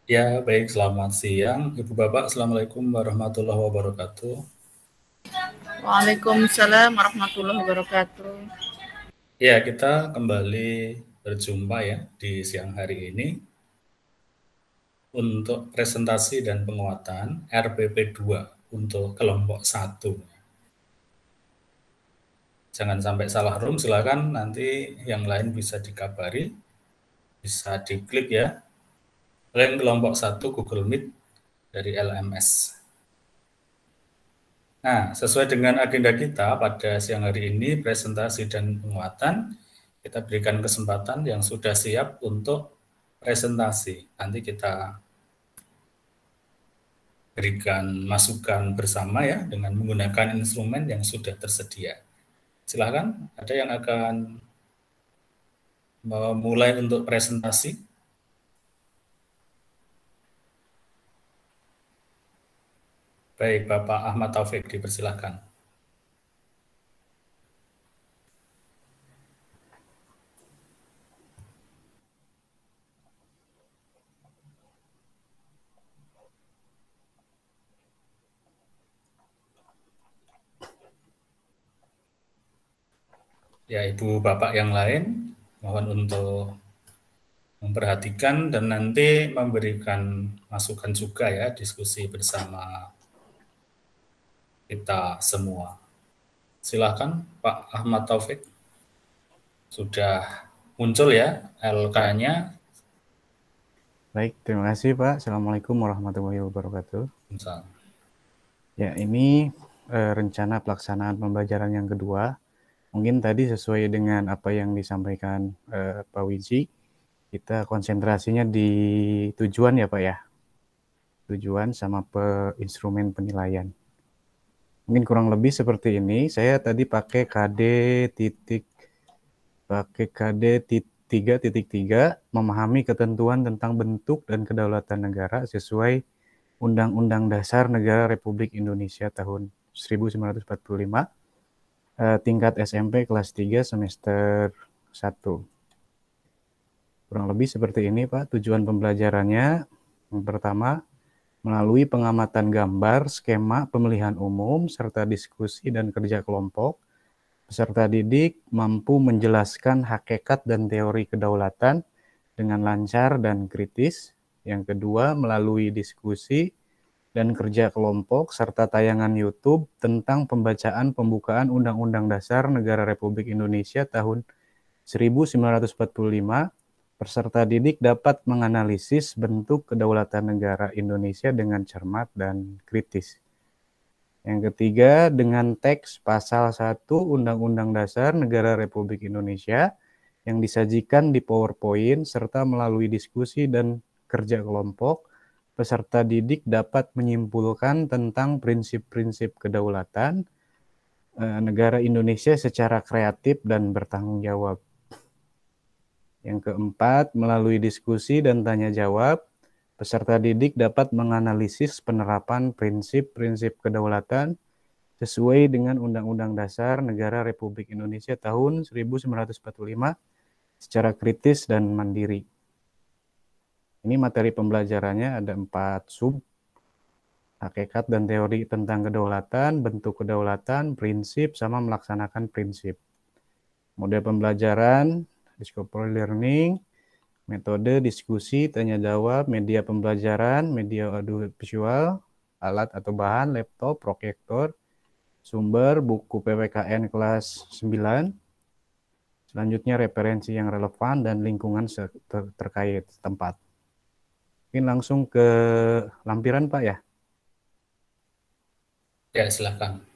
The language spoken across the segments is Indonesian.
Ya, baik, selamat siang. Ibu Bapak, Assalamualaikum warahmatullahi wabarakatuh. Waalaikumsalam warahmatullahi wabarakatuh. Ya, kita kembali berjumpa ya di siang hari ini untuk presentasi dan penguatan RPP 2 untuk kelompok 1. Jangan sampai salah room, silakan nanti yang lain bisa dikabari, bisa diklik ya, link kelompok 1 Google Meet dari LMS. Nah, sesuai dengan agenda kita pada siang hari ini, presentasi dan penguatan, kita berikan kesempatan yang sudah siap untuk presentasi. Nanti kita berikan masukan bersama ya, dengan menggunakan instrumen yang sudah tersedia. Silakan, ada yang akan memulai untuk presentasi? Baik, Bapak Ahmad Taufik, dipersilahkan. Ya, Ibu Bapak yang lain, mohon untuk memperhatikan dan nanti memberikan masukan juga ya, diskusi bersama kita semua. Silakan Pak Ahmad Taufik, sudah muncul ya LK-nya. Baik, terima kasih Pak. Assalamualaikum warahmatullahi wabarakatuh. Misal. Ya, ini rencana pelaksanaan pembelajaran yang kedua. Mungkin tadi sesuai dengan apa yang disampaikan Pak Wiji, kita konsentrasinya di tujuan ya Pak ya. Tujuan sama instrumen penilaian. Mungkin kurang lebih seperti ini. Saya tadi pakai KD 3.3 memahami ketentuan tentang bentuk dan kedaulatan negara sesuai Undang-Undang Dasar Negara Republik Indonesia tahun 1945, tingkat SMP kelas 3 semester 1. Kurang lebih seperti ini Pak, tujuan pembelajarannya. Yang pertama, melalui pengamatan gambar, skema pemilihan umum, serta diskusi dan kerja kelompok, peserta didik mampu menjelaskan hakikat dan teori kedaulatan dengan lancar dan kritis. Yang kedua, melalui diskusi dan kerja kelompok serta tayangan YouTube tentang pembacaan pembukaan Undang-Undang Dasar Negara Republik Indonesia tahun 1945, peserta didik dapat menganalisis bentuk kedaulatan negara Indonesia dengan cermat dan kritis. Yang ketiga, dengan teks pasal 1 Undang-Undang Dasar Negara Republik Indonesia yang disajikan di PowerPoint serta melalui diskusi dan kerja kelompok, peserta didik dapat menyimpulkan tentang prinsip-prinsip kedaulatan negara Indonesia secara kreatif dan bertanggung jawab. Yang keempat, melalui diskusi dan tanya jawab, peserta didik dapat menganalisis penerapan prinsip-prinsip kedaulatan sesuai dengan Undang-Undang Dasar Negara Republik Indonesia tahun 1945 secara kritis dan mandiri. Ini materi pembelajarannya ada 4 sub. Hakikat dan teori tentang kedaulatan, bentuk kedaulatan, prinsip, sama melaksanakan prinsip. Model pembelajaran, discovery learning, metode diskusi, tanya jawab, media pembelajaran, media audiovisual, alat atau bahan, laptop, proyektor, sumber, buku PPKN kelas 9, selanjutnya referensi yang relevan dan lingkungan terkait tempat. Mungkin langsung ke lampiran Pak ya. Ya, silakan.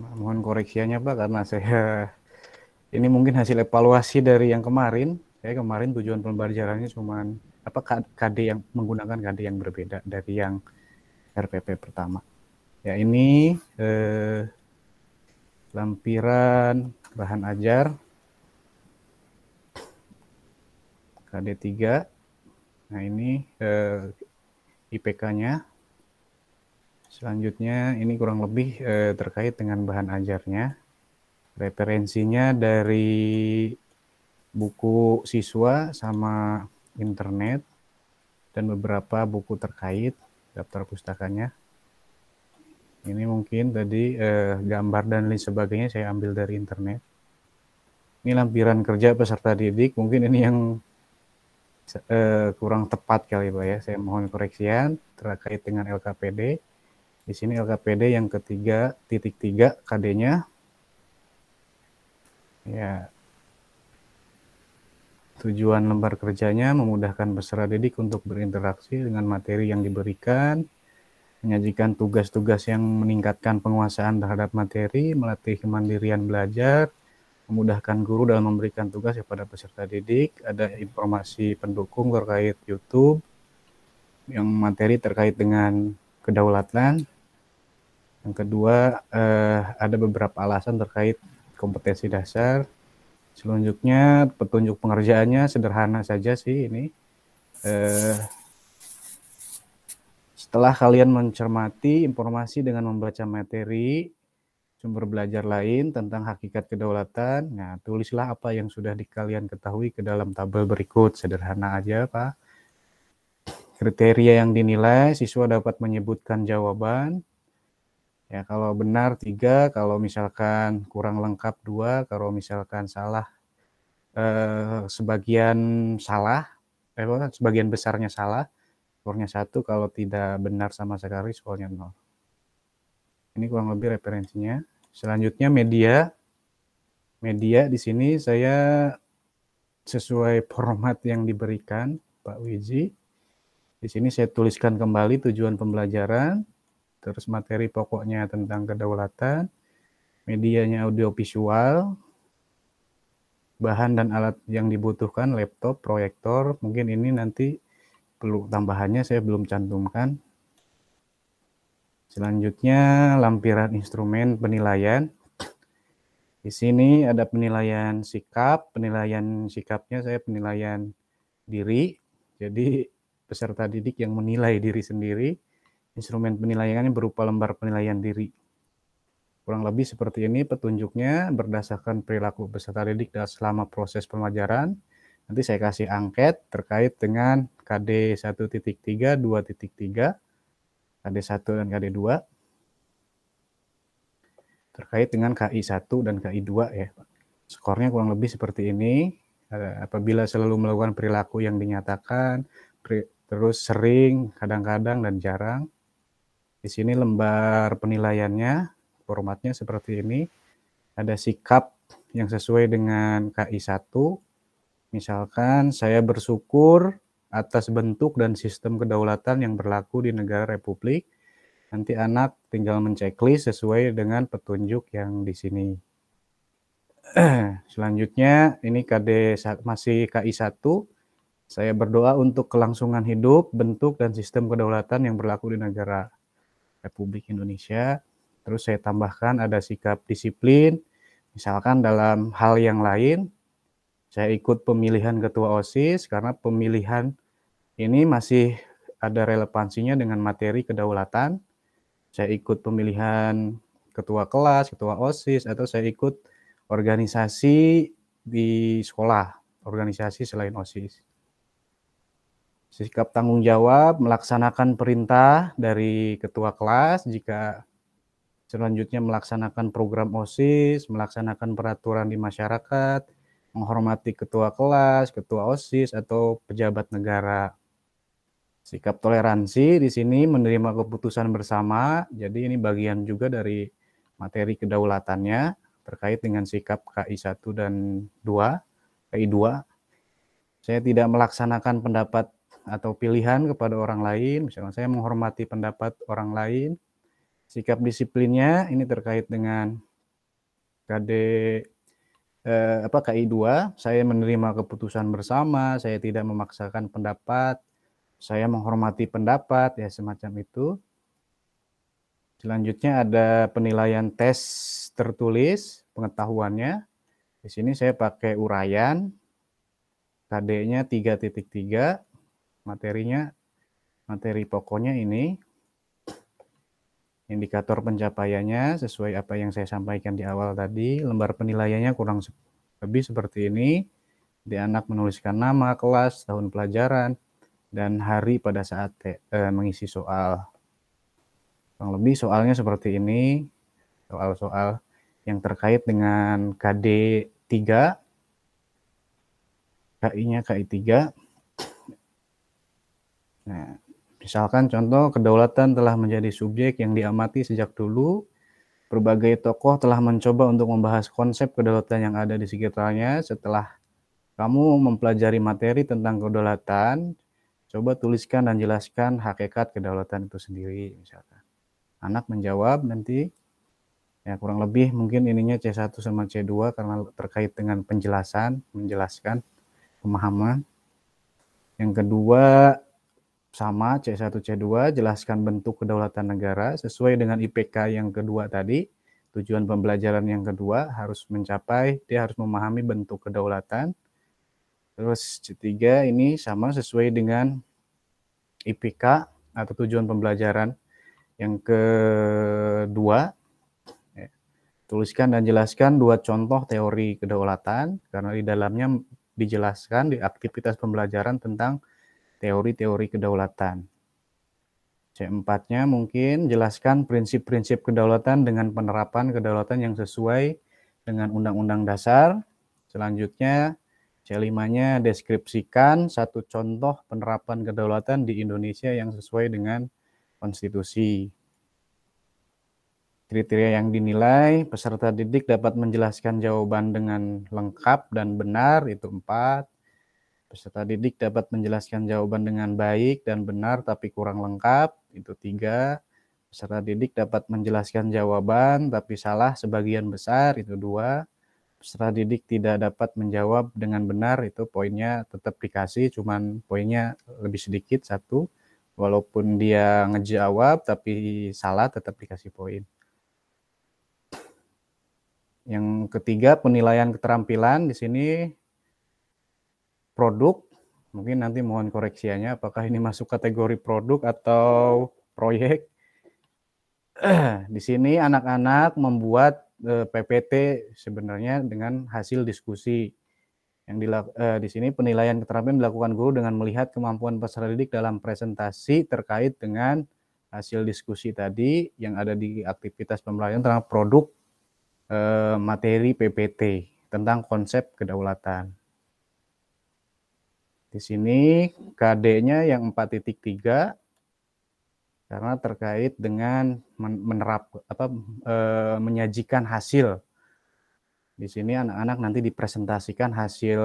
Mohon koreksinya Pak, karena saya ini mungkin hasil evaluasi dari yang kemarin. Saya kemarin tujuan pembelajarannya cuma KD yang menggunakan KD yang berbeda dari yang RPP pertama. Ya, ini lampiran bahan ajar KD 3. Nah, ini IPK-nya. Selanjutnya ini kurang lebih terkait dengan bahan ajarnya. Referensinya dari buku siswa sama internet dan beberapa buku terkait, daftar pustakanya. Ini mungkin tadi gambar dan lain sebagainya saya ambil dari internet. Ini lampiran kerja peserta didik, mungkin ini yang kurang tepat kali Pak ya. Saya mohon koreksian terkait dengan LKPD. Di sini LKPD yang ketiga, titik 3 KD-nya. Ya, tujuan lembar kerjanya memudahkan peserta didik untuk berinteraksi dengan materi yang diberikan, menyajikan tugas-tugas yang meningkatkan penguasaan terhadap materi, melatih kemandirian belajar, memudahkan guru dalam memberikan tugas kepada peserta didik, ada informasi pendukung terkait YouTube, yang materi terkait dengan kedaulatan. Yang kedua, ada beberapa alasan terkait kompetensi dasar. Selanjutnya, petunjuk pengerjaannya sederhana saja sih ini. Setelah kalian mencermati informasi dengan membaca materi, sumber belajar lain tentang hakikat kedaulatan, nah tulislah apa yang sudah kalian ketahui ke dalam tabel berikut. Sederhana aja Pak. Kriteria yang dinilai, siswa dapat menyebutkan jawaban. Ya, kalau benar 3, kalau misalkan kurang lengkap 2, kalau misalkan salah sebagian salah, sebagian besarnya salah, skornya 1, kalau tidak benar sama sekali skornya 0. Ini kurang lebih referensinya. Selanjutnya media. Media di sini saya sesuai format yang diberikan Pak Wiji. Di sini saya tuliskan kembali tujuan pembelajaran, terus materi pokoknya tentang kedaulatan, medianya audiovisual, bahan dan alat yang dibutuhkan, laptop, proyektor, mungkin ini nanti perlu tambahannya saya belum cantumkan. Selanjutnya lampiran instrumen penilaian. Di sini ada penilaian sikap, penilaian sikapnya saya penilaian diri, jadi peserta didik yang menilai diri sendiri. Instrumen penilaiannya berupa lembar penilaian diri. Kurang lebih seperti ini petunjuknya berdasarkan perilaku peserta didik selama proses pembelajaran. Nanti saya kasih angket terkait dengan KD 1.3, 2.3, KD 1 dan KD 2. Terkait dengan KI 1 dan KI 2 ya. Skornya kurang lebih seperti ini. Apabila selalu melakukan perilaku yang dinyatakan, terus sering, kadang-kadang, dan jarang. Di sini lembar penilaiannya, formatnya seperti ini. Ada sikap yang sesuai dengan KI 1. Misalkan saya bersyukur atas bentuk dan sistem kedaulatan yang berlaku di negara Republik. Nanti anak tinggal menceklis sesuai dengan petunjuk yang di sini. Selanjutnya ini KD masih KI 1. Saya berdoa untuk kelangsungan hidup, bentuk, dan sistem kedaulatan yang berlaku di negara Republik Indonesia. Terus saya tambahkan ada sikap disiplin. Misalkan dalam hal yang lain, saya ikut pemilihan ketua OSIS karena pemilihan ini masih ada relevansinya dengan materi kedaulatan. Saya ikut pemilihan ketua kelas, ketua OSIS, atau saya ikut organisasi di sekolah, organisasi selain OSIS. Sikap tanggung jawab, melaksanakan perintah dari ketua kelas, jika selanjutnya melaksanakan program OSIS, melaksanakan peraturan di masyarakat, menghormati ketua kelas, ketua OSIS, atau pejabat negara. Sikap toleransi di sini menerima keputusan bersama, jadi ini bagian juga dari materi kedaulatannya terkait dengan sikap KI 1 dan 2, KI 2. Saya tidak melaksanakan pendapat atau pilihan kepada orang lain, misalnya saya menghormati pendapat orang lain. Sikap disiplinnya ini terkait dengan KD KI 2, saya menerima keputusan bersama, saya tidak memaksakan pendapat, saya menghormati pendapat, ya semacam itu. Selanjutnya ada penilaian tes tertulis, pengetahuannya. Di sini saya pakai uraian, KD-nya 3.3, materinya, materi pokoknya ini. Indikator pencapaiannya sesuai apa yang saya sampaikan di awal tadi. Lembar penilaiannya kurang lebih seperti ini. Di anak menuliskan nama, kelas, tahun pelajaran, dan hari pada saat mengisi soal. Kurang lebih soalnya seperti ini. Soal-soal yang terkait dengan KD 3, KI-nya KI 3. Nah, misalkan contoh, kedaulatan telah menjadi subjek yang diamati sejak dulu. Berbagai tokoh telah mencoba untuk membahas konsep kedaulatan yang ada di sekitarnya. Setelah kamu mempelajari materi tentang kedaulatan, coba tuliskan dan jelaskan hakikat kedaulatan itu sendiri. Misalkan anak menjawab nanti, ya kurang lebih mungkin ininya C1 sama C2 karena terkait dengan penjelasan, menjelaskan pemahaman. Yang kedua sama C1 C2, jelaskan bentuk kedaulatan negara sesuai dengan IPK yang kedua tadi. Tujuan pembelajaran yang kedua harus mencapai, dia harus memahami bentuk kedaulatan. Terus C3 ini sama sesuai dengan IPK atau tujuan pembelajaran yang kedua. Tuliskan dan jelaskan 2 contoh teori kedaulatan, karena di dalamnya dijelaskan di aktivitas pembelajaran tentang teori-teori kedaulatan. C4-nya mungkin jelaskan prinsip-prinsip kedaulatan dengan penerapan kedaulatan yang sesuai dengan Undang-Undang Dasar. Selanjutnya C5-nya deskripsikan 1 contoh penerapan kedaulatan di Indonesia yang sesuai dengan konstitusi. Kriteria yang dinilai, peserta didik dapat menjelaskan jawaban dengan lengkap dan benar, itu 4. Peserta didik dapat menjelaskan jawaban dengan baik dan benar tapi kurang lengkap, itu 3. Peserta didik dapat menjelaskan jawaban tapi salah sebagian besar, itu 2. Peserta didik tidak dapat menjawab dengan benar, itu poinnya tetap dikasih, cuman poinnya lebih sedikit 1. Walaupun dia ngejawab tapi salah tetap dikasih poin. Yang ketiga, penilaian keterampilan. Di sini produk, mungkin nanti mohon koreksiannya apakah ini masuk kategori produk atau proyek. Di sini anak-anak membuat PPT sebenarnya dengan hasil diskusi. Yang di sini penilaian keterampilan dilakukan guru dengan melihat kemampuan peserta didik dalam presentasi terkait dengan hasil diskusi tadi yang ada di aktivitas pembelajaran tentang produk materi PPT tentang konsep kedaulatan. Di sini KD-nya yang 4.3 karena terkait dengan menyajikan hasil. Di sini anak-anak nanti dipresentasikan hasil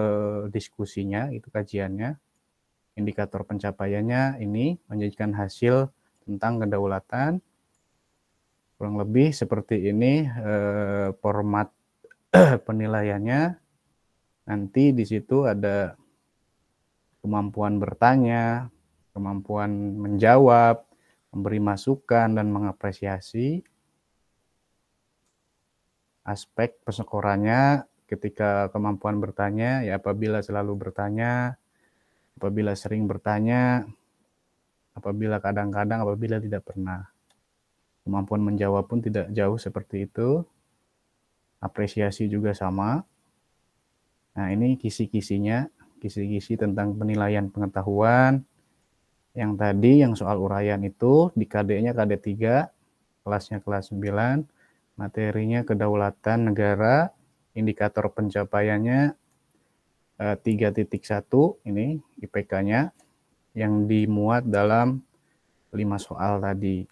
diskusinya, itu kajiannya. Indikator pencapaiannya ini menyajikan hasil tentang kedaulatan. Kurang lebih seperti ini format penilaiannya. Nanti di situ ada kemampuan bertanya, kemampuan menjawab, memberi masukan, dan mengapresiasi. Aspek persekorannya ketika kemampuan bertanya, ya apabila selalu bertanya, apabila sering bertanya, apabila kadang-kadang, apabila tidak pernah. Kemampuan menjawab pun tidak jauh seperti itu. Apresiasi juga sama. Nah, ini kisi-kisinya, kisi-kisi tentang penilaian pengetahuan. Yang tadi, yang soal uraian itu, di KD-nya KD 3, kelasnya kelas 9, materinya kedaulatan negara, indikator pencapaiannya 3.1, ini IPK-nya, yang dimuat dalam 5 soal tadi.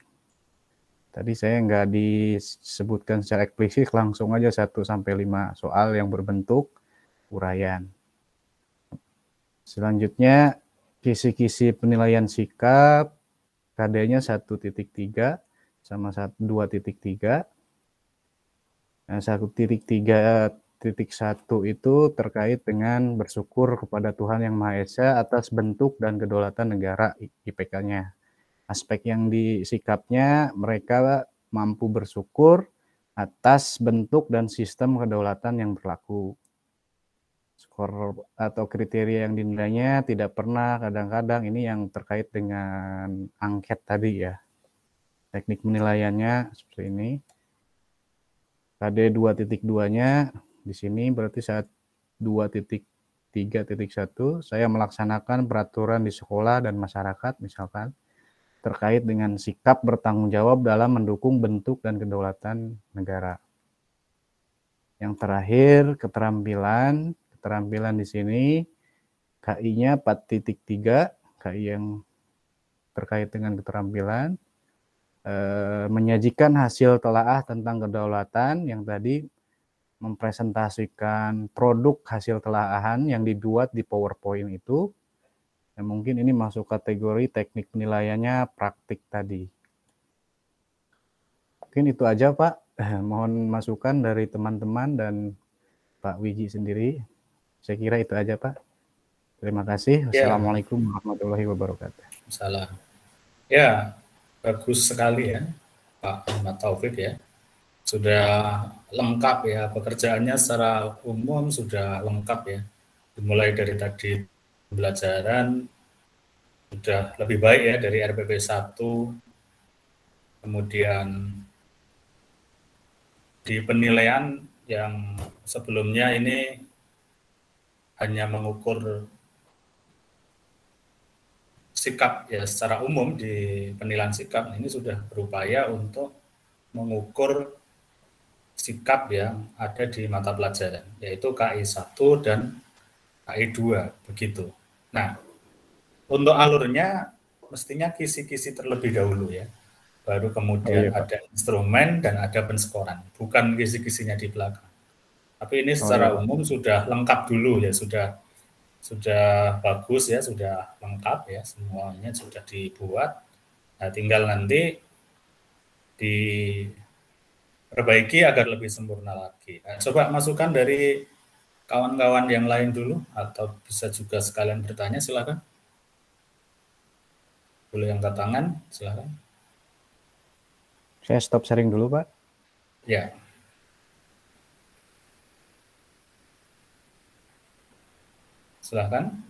Tadi saya nggak disebutkan secara eksplisit, langsung aja 1-5 soal yang berbentuk uraian. Selanjutnya, kisi-kisi penilaian sikap, KD-nya 1.3 sama 2.3. Nah, 1.3.1 itu terkait dengan bersyukur kepada Tuhan Yang Maha Esa atas bentuk dan kedaulatan negara, IPK-nya. Aspek yang disikapnya, mereka mampu bersyukur atas bentuk dan sistem kedaulatan yang berlaku. Skor atau kriteria yang dinilainya tidak pernah, kadang-kadang, ini yang terkait dengan angket tadi ya. Teknik penilaiannya seperti ini. KD 2.2-nya di sini berarti saat 2.3.1 saya melaksanakan peraturan di sekolah dan masyarakat misalkan terkait dengan sikap bertanggung jawab dalam mendukung bentuk dan kedaulatan negara. Yang terakhir keterampilan di sini KI-nya 4.3, KI yang terkait dengan keterampilan, menyajikan hasil telaah tentang kedaulatan yang tadi mempresentasikan produk hasil telaahan yang dibuat di PowerPoint itu. Ya, mungkin ini masuk kategori teknik penilaiannya praktik tadi. Mungkin itu aja Pak. Mohon masukan dari teman-teman dan Pak Wiji sendiri. Saya kira itu aja Pak. Terima kasih. Ya, Wassalamualaikum warahmatullahi wabarakatuh. salah. Ya, bagus sekali ya Pak Ahmad Taufik ya. Sudah lengkap ya, pekerjaannya secara umum sudah lengkap ya. Dimulai dari tadi pembelajaran sudah lebih baik ya dari RPP 1, kemudian di penilaian yang sebelumnya ini hanya mengukur sikap ya secara umum di penilaian sikap, ini sudah berupaya untuk mengukur sikap yang ada di mata pelajaran, yaitu KI 1 dan KI 2, begitu. Nah, untuk alurnya mestinya kisi-kisi terlebih dahulu ya, baru kemudian ada instrumen dan ada penskoran, bukan kisi-kisinya di belakang. Tapi ini secara umum sudah lengkap dulu ya, sudah bagus ya, sudah lengkap ya, semuanya sudah dibuat. Nah, tinggal nanti diperbaiki agar lebih sempurna lagi. Nah, coba masukan dari kawan-kawan yang lain dulu, atau bisa juga sekalian bertanya, silakan. Boleh angkat tangan, silakan. Saya stop sharing dulu, Pak. Ya. Silakan.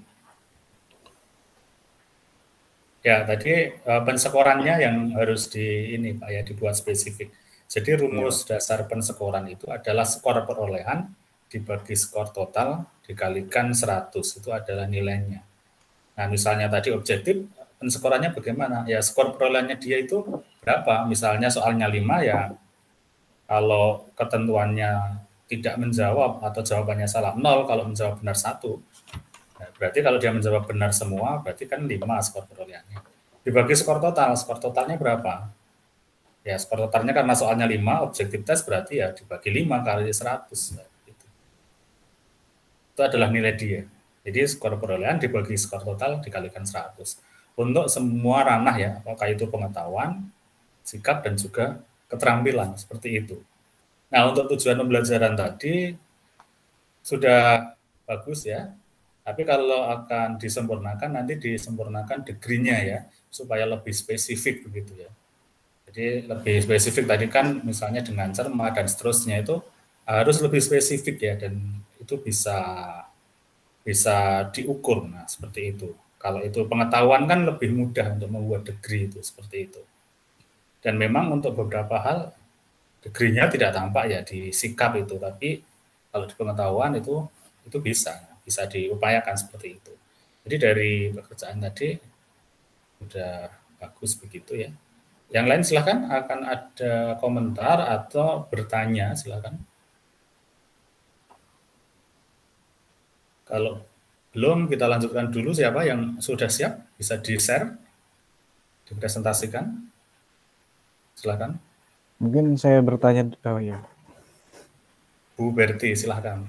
Ya, tadi penskorannya yang harus ini Pak ya, dibuat spesifik. Jadi rumus dasar penskoran itu adalah skor perolehan dibagi skor total dikalikan 100, itu adalah nilainya. Nah, misalnya tadi objektif, penskorannya bagaimana? Ya, skor perolehannya dia itu berapa? Misalnya soalnya 5 ya, kalau ketentuannya tidak menjawab atau jawabannya salah 0, kalau menjawab benar 1. Nah, berarti kalau dia menjawab benar semua, berarti kan 5 skor perolehannya. Dibagi skor totalnya berapa? Ya, skor totalnya karena soalnya 5, objektif tes berarti ya dibagi 5 kali 100. Gitu. Itu adalah nilai dia. Jadi skor perolehan dibagi skor total dikalikan 100. Untuk semua ranah ya, apakah itu pengetahuan, sikap, dan juga keterampilan, seperti itu. Nah, untuk tujuan pembelajaran tadi sudah bagus ya. Tapi kalau akan disempurnakan, nanti disempurnakan degree-nya ya, supaya lebih spesifik begitu ya. Jadi lebih spesifik tadi kan misalnya dengan cermat dan seterusnya itu harus lebih spesifik ya, dan itu bisa diukur. Nah, seperti itu. Kalau itu pengetahuan kan lebih mudah untuk membuat degree itu, seperti itu. Dan memang untuk beberapa hal degree-nya tidak tampak ya di sikap itu, tapi kalau di pengetahuan itu bisa diupayakan seperti itu. Jadi dari pekerjaan tadi sudah bagus begitu ya. Yang lain silakan, akan ada komentar atau bertanya silakan. Kalau belum, kita lanjutkan dulu. Siapa yang sudah siap bisa di-share, dipresentasikan. Silakan. Mungkin saya bertanya, oh ya. Bu Berti, silakan.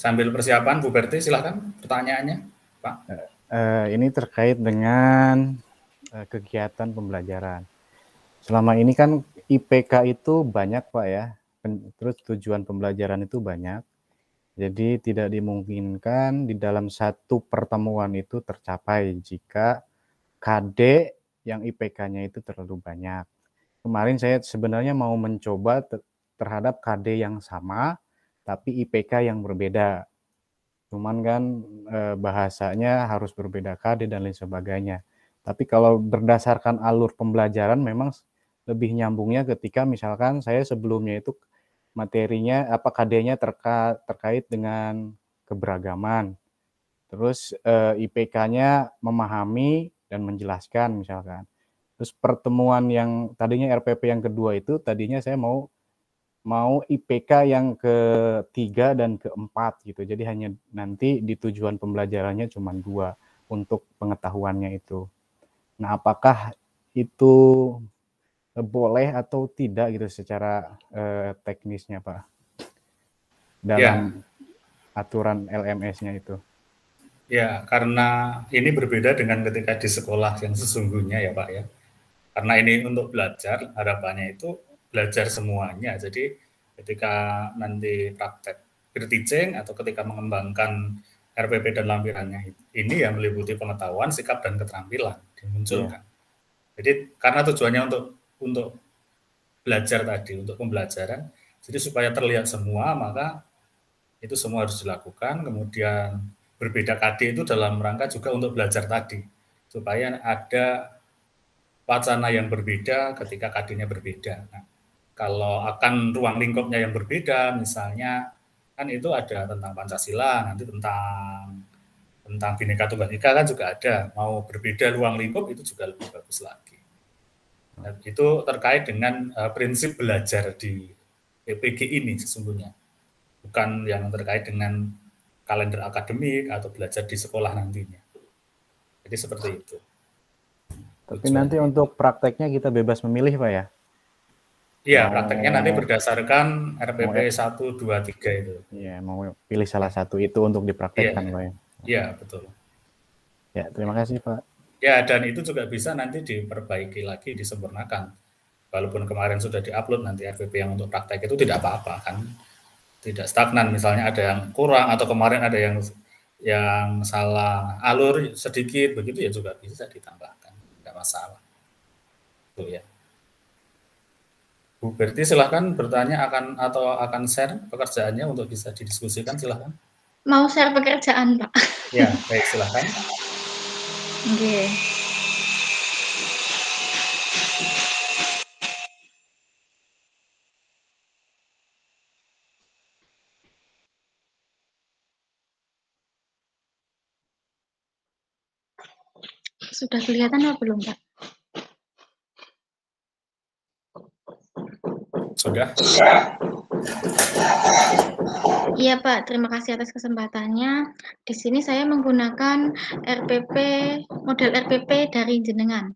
Sambil persiapan, Bu Berti, silakan pertanyaannya, Pak. Ini terkait dengan kegiatan pembelajaran. Selama ini kan IPK itu banyak, Pak ya. Terus tujuan pembelajaran itu banyak. Jadi tidak dimungkinkan di dalam satu pertemuan itu tercapai jika KD yang IPK-nya itu terlalu banyak. Kemarin saya sebenarnya mau mencoba terhadap KD yang sama, tapi IPK yang berbeda. Cuman kan bahasanya harus berbeda KD dan lain sebagainya. Tapi kalau berdasarkan alur pembelajaran memang lebih nyambungnya ketika misalkan saya sebelumnya itu materinya KD-nya terkait dengan keberagaman. Terus IPK-nya memahami dan menjelaskan misalkan. Terus pertemuan yang tadinya RPP yang kedua itu tadinya saya mau IPK yang ketiga dan keempat gitu. Jadi hanya nanti di tujuan pembelajarannya cuma 2 untuk pengetahuannya itu. Nah, apakah itu boleh atau tidak gitu secara teknisnya, Pak? Dalam aturan LMS-nya itu. Ya, karena ini berbeda dengan ketika di sekolah yang sesungguhnya ya Pak ya. Karena ini untuk belajar, harapannya itu belajar semuanya. Jadi ketika nanti praktek peer teaching atau ketika mengembangkan RPP dan lampirannya ini ya meliputi pengetahuan, sikap dan keterampilan dimunculkan. Jadi karena tujuannya untuk belajar tadi, untuk pembelajaran, jadi supaya terlihat semua, maka itu semua harus dilakukan. Kemudian berbeda KD itu dalam rangka juga untuk belajar tadi, supaya ada wacana yang berbeda ketika KD-nya berbeda. Nah, kalau akan ruang lingkupnya yang berbeda, misalnya kan itu ada tentang Pancasila, nanti tentang Bhinneka Tunggal Ika kan juga ada. Mau berbeda ruang lingkup itu juga lebih bagus lagi. Nah, itu terkait dengan prinsip belajar di PPG ini sesungguhnya, bukan yang terkait dengan kalender akademik atau belajar di sekolah nantinya. Jadi seperti itu. Tapi nanti untuk prakteknya kita bebas memilih, Pak ya? Iya, prakteknya nanti berdasarkan RPP 1, 2, 3 itu. Iya, mau pilih salah satu itu untuk dipraktekkan, Pak ya? Iya, betul. Ya, terima kasih, Pak. Ya, dan itu juga bisa nanti diperbaiki lagi, disempurnakan. Walaupun kemarin sudah diupload, nanti RPP yang untuk praktek itu tidak apa-apa, kan? Tidak stagnan, misalnya ada yang kurang, atau kemarin ada yang salah alur sedikit, begitu ya juga bisa ditambahkan, tidak masalah. Itu ya. Bu Berti silahkan bertanya akan share pekerjaannya untuk bisa didiskusikan, silahkan. Mau share pekerjaan, Pak? Ya, baik, silahkan. Oke. Sudah kelihatan apa belum, Pak? Sudah. Iya Pak, terima kasih atas kesempatannya. Di sini saya menggunakan model RPP dari jenengan.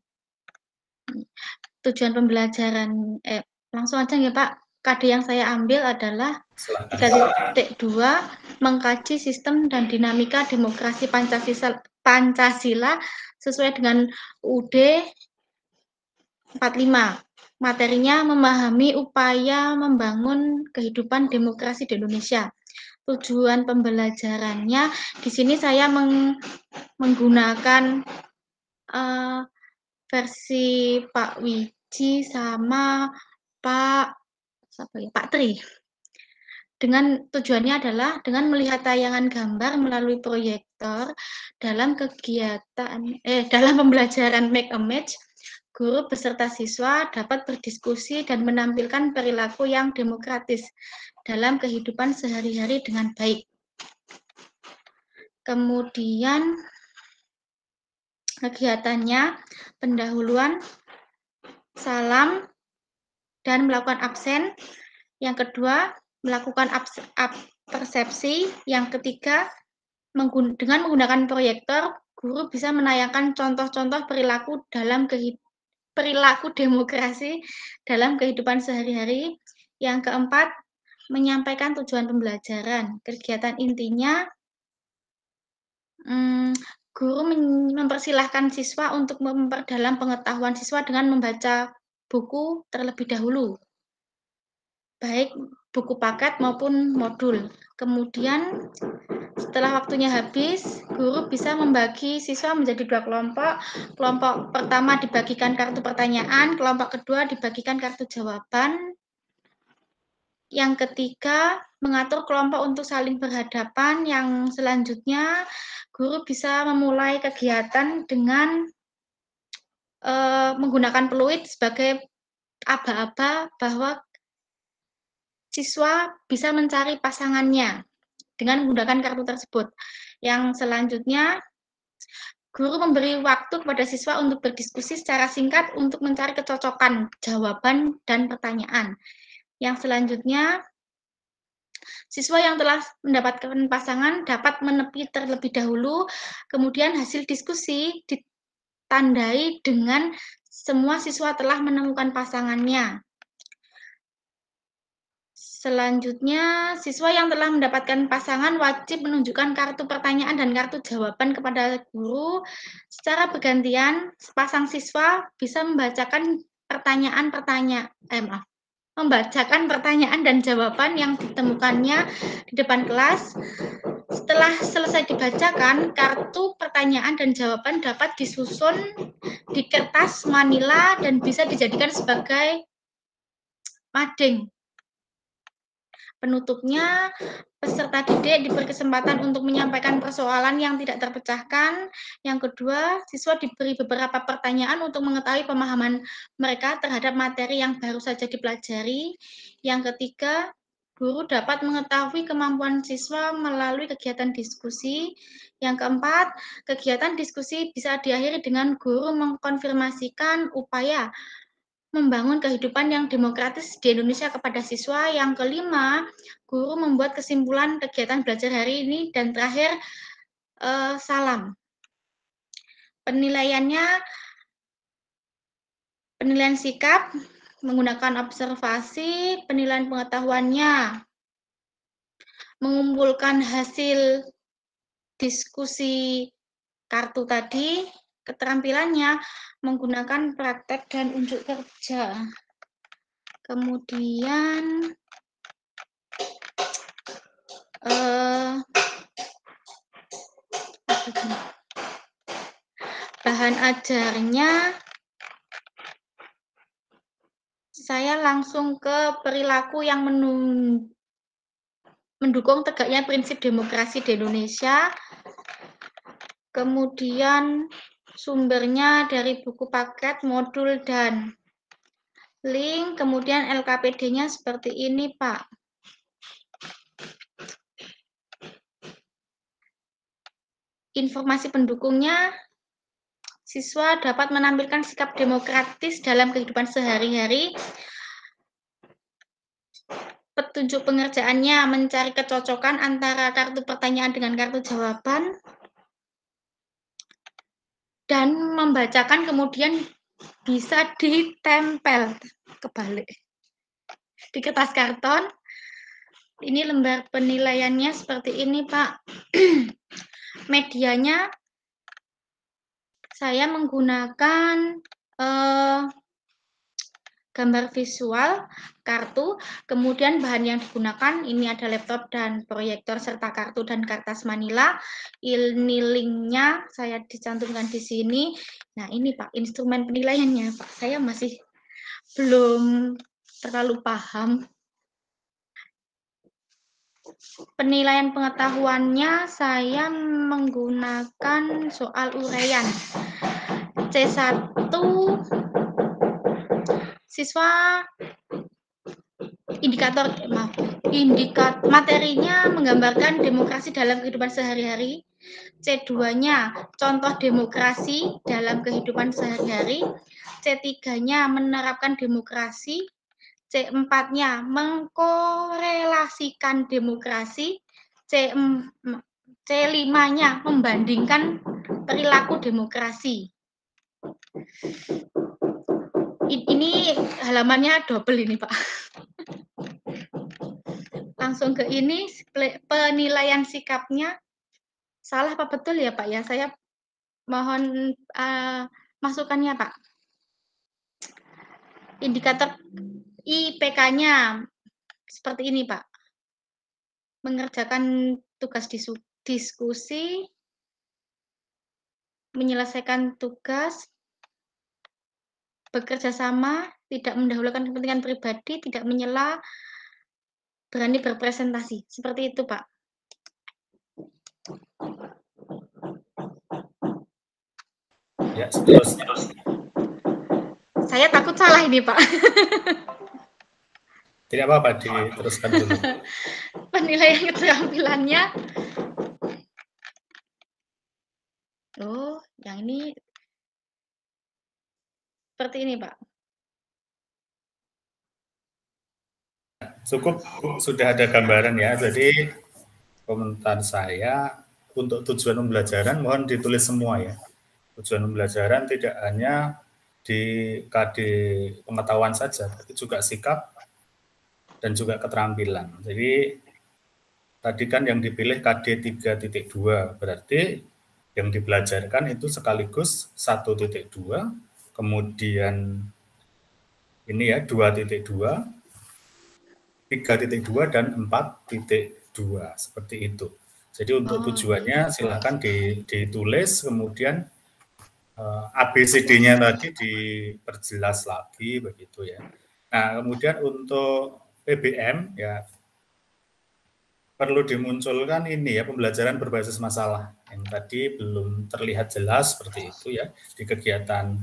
Tujuan pembelajaran, langsung aja ya Pak. KD yang saya ambil adalah 3.2 mengkaji sistem dan dinamika demokrasi Pancasila sesuai dengan UUD 45. Materinya memahami upaya membangun kehidupan demokrasi di Indonesia. Tujuan pembelajarannya di sini saya menggunakan versi Pak Wiji sama Pak Tri. Dengan tujuannya adalah dengan melihat tayangan gambar melalui proyektor dalam dalam pembelajaran Make a Match, guru beserta siswa dapat berdiskusi dan menampilkan perilaku yang demokratis dalam kehidupan sehari-hari dengan baik. Kemudian kegiatannya pendahuluan, salam, dan melakukan absen. Yang kedua, melakukan persepsi. Yang ketiga, dengan menggunakan proyektor, guru bisa menayangkan contoh-contoh perilaku demokrasi dalam kehidupan sehari-hari. Yang keempat, menyampaikan tujuan pembelajaran. Kegiatan intinya, guru mempersilahkan siswa untuk memperdalam pengetahuan siswa dengan membaca buku terlebih dahulu, baik buku paket maupun modul. Kemudian setelah waktunya habis, guru bisa membagi siswa menjadi 2 kelompok. Kelompok pertama dibagikan kartu pertanyaan, kelompok kedua dibagikan kartu jawaban. Yang ketiga, mengatur kelompok untuk saling berhadapan. Yang selanjutnya, guru bisa memulai kegiatan dengan menggunakan peluit sebagai aba-aba bahwa siswa bisa mencari pasangannya dengan menggunakan kartu tersebut. Yang selanjutnya, guru memberi waktu kepada siswa untuk berdiskusi secara singkat untuk mencari kecocokan jawaban dan pertanyaan. Yang selanjutnya, siswa yang telah mendapatkan pasangan dapat menepi terlebih dahulu, kemudian hasil diskusi ditandai dengan semua siswa telah menemukan pasangannya. Selanjutnya, siswa yang telah mendapatkan pasangan wajib menunjukkan kartu pertanyaan dan kartu jawaban kepada guru. Secara bergantian, sepasang siswa bisa membacakan pertanyaan dan jawaban yang ditemukannya di depan kelas. Setelah selesai dibacakan, kartu pertanyaan dan jawaban dapat disusun di kertas manila dan bisa dijadikan sebagai mading. Penutupnya, peserta didik diberi kesempatan untuk menyampaikan persoalan yang tidak terpecahkan. Yang kedua, siswa diberi beberapa pertanyaan untuk mengetahui pemahaman mereka terhadap materi yang baru saja dipelajari. Yang ketiga, guru dapat mengetahui kemampuan siswa melalui kegiatan diskusi. Yang keempat, kegiatan diskusi bisa diakhiri dengan guru mengkonfirmasikan upaya membangun kehidupan yang demokratis di Indonesia kepada siswa. Yang kelima, guru membuat kesimpulan kegiatan belajar hari ini. Dan terakhir, salam. Penilaiannya, penilaian sikap menggunakan observasi, penilaian pengetahuannya mengumpulkan hasil diskusi kartu tadi, keterampilannya menggunakan praktek dan unjuk kerja. Kemudian bahan ajarnya saya langsung ke perilaku yang mendukung tegaknya prinsip demokrasi di Indonesia. Kemudian sumbernya dari buku paket, modul, dan link. Kemudian LKPD-nya seperti ini, Pak. Informasi pendukungnya, siswa dapat menampilkan sikap demokratis dalam kehidupan sehari-hari. Petunjuk pengerjaannya mencari kecocokan antara kartu pertanyaan dengan kartu jawaban. Dan membacakan kemudian bisa ditempel kebalik di kertas karton. Ini lembar penilaiannya seperti ini, Pak. Medianya saya menggunakan gambar visual, kartu, kemudian bahan yang digunakan, ini ada laptop dan proyektor serta kartu dan kertas manila. Ini linknya saya dicantumkan di sini. Nah ini Pak, instrumen penilaiannya Pak, saya masih belum terlalu paham. Penilaian pengetahuannya saya menggunakan soal uraian. C1 siswa indikator materinya menggambarkan demokrasi dalam kehidupan sehari-hari. C2-nya contoh demokrasi dalam kehidupan sehari-hari. C3-nya menerapkan demokrasi. C4-nya mengkorelasikan demokrasi. C5-nya membandingkan perilaku demokrasi. Ini halamannya double ini, Pak. Langsung ke ini, penilaian sikapnya. Salah apa betul ya, Pak? Ya, saya mohon masukannya, Pak. Indikator IPK-nya seperti ini, Pak. Mengerjakan tugas diskusi, menyelesaikan tugas, bekerja sama, tidak mendahulukan kepentingan pribadi, tidak menyela, berani berpresentasi. Seperti itu, Pak. Ya, seterusnya. Saya takut salah ini, Pak. Tidak apa-apa, diteruskan dulu. Penilaian keterampilannya. Oh, yang ini seperti ini, Pak. Cukup, Bu, sudah ada gambaran ya. Jadi komentar saya untuk tujuan pembelajaran mohon ditulis semua ya. Tujuan pembelajaran tidak hanya di KD pengetahuan saja, tapi juga sikap dan juga keterampilan. Jadi tadi kan yang dipilih KD 3.2, berarti yang dibelajarkan itu sekaligus 1.2, kemudian ini ya 2.2, 3.2 dan 4.2 seperti itu. Jadi untuk tujuannya silakan ditulis, kemudian ABCD-nya tadi diperjelas lagi begitu ya. Nah, kemudian untuk PBM ya perlu dimunculkan ini ya pembelajaran berbasis masalah yang tadi belum terlihat jelas seperti itu ya di kegiatan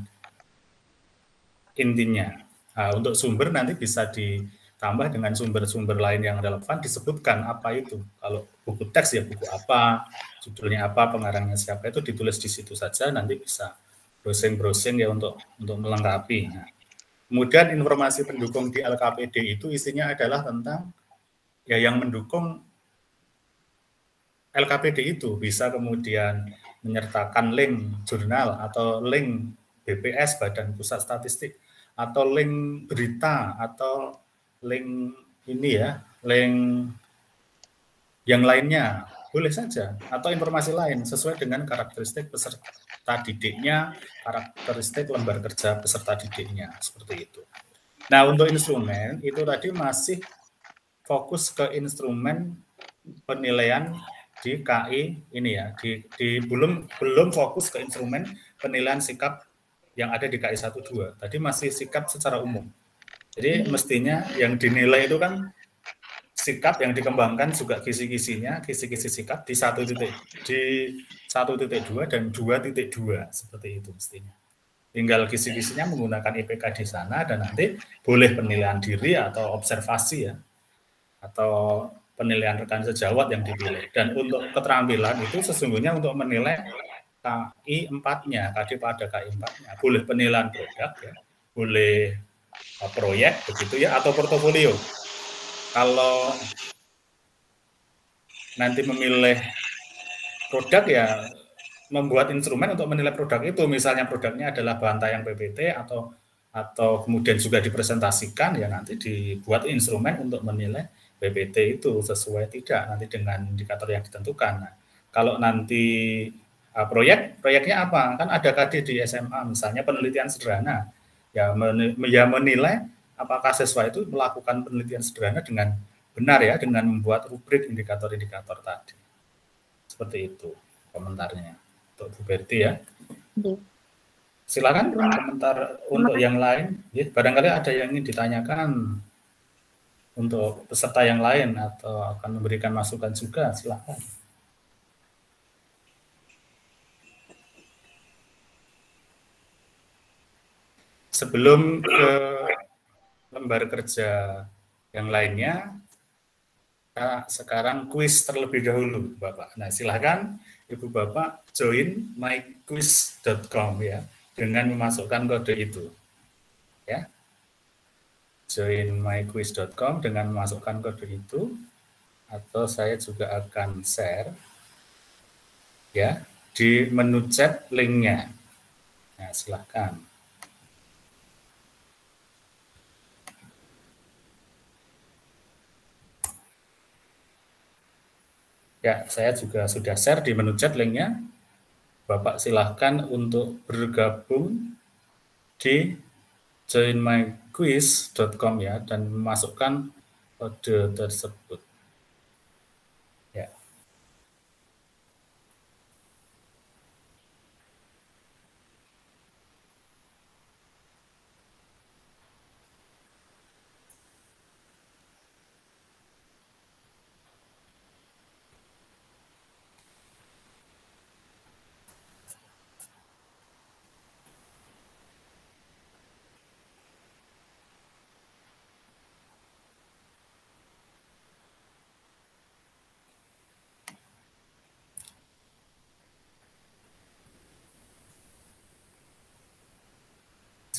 intinya. Nah, untuk sumber nanti bisa ditambah dengan sumber-sumber lain yang relevan, disebutkan apa itu. Kalau buku teks ya buku apa, judulnya apa, pengarangnya siapa, itu ditulis di situ saja, nanti bisa browsing-browsing ya untuk melengkapi. Nah, kemudian informasi pendukung di LKPD itu isinya adalah tentang ya yang mendukung LKPD itu, bisa kemudian menyertakan link jurnal atau link BPS Badan Pusat Statistik atau link berita atau link ini ya, link yang lainnya boleh saja atau informasi lain sesuai dengan karakteristik peserta didiknya, karakteristik lembar kerja peserta didiknya seperti itu. Nah, untuk instrumen itu tadi masih fokus ke instrumen penilaian di KI ini ya, belum fokus ke instrumen penilaian sikap yang ada di KI 12. Tadi masih sikap secara umum. Jadi mestinya yang dinilai itu kan sikap yang dikembangkan juga kisi-kisinya, kisi-kisi sikap di 1.2 dan 2.2 seperti itu mestinya. Tinggal kisi-kisinya menggunakan IPK di sana dan nanti boleh penilaian diri atau observasi ya, atau penilaian rekan sejawat yang dipilih. Dan untuk keterampilan itu sesungguhnya untuk menilai KI 4-nya, KD pada KI 4-nya. Boleh penilaian produk ya, boleh proyek begitu ya, atau portofolio. Kalau nanti memilih produk ya membuat instrumen untuk menilai produk itu, misalnya produknya adalah bahan tayang PPT atau kemudian juga dipresentasikan ya nanti dibuat instrumen untuk menilai PPT itu sesuai tidak nanti dengan indikator yang ditentukan. Nah, kalau nanti proyeknya apa? Kan ada KD di SMA misalnya penelitian sederhana. Ya menilai apakah siswa itu melakukan penelitian sederhana dengan benar ya dengan membuat rubrik indikator-indikator tadi. Seperti itu komentarnya untuk Bu Berti ya. Silakan komentar untuk yang lain. Ya, barangkali ada yang ingin ditanyakan untuk peserta yang lain atau akan memberikan masukan juga, silakan. Sebelum ke lembar kerja yang lainnya, sekarang kuis terlebih dahulu, Bapak. Nah, silakan Ibu Bapak join myquiz.com ya dengan memasukkan kode itu. Ya. Join myquiz.com dengan memasukkan kode itu, atau saya juga akan share ya di menu chat linknya. Nah, silahkan. Ya, saya juga sudah share di menu chat linknya. Bapak silahkan untuk bergabung di joinmyquiz.com ya dan memasukkan kode tersebut. Ya.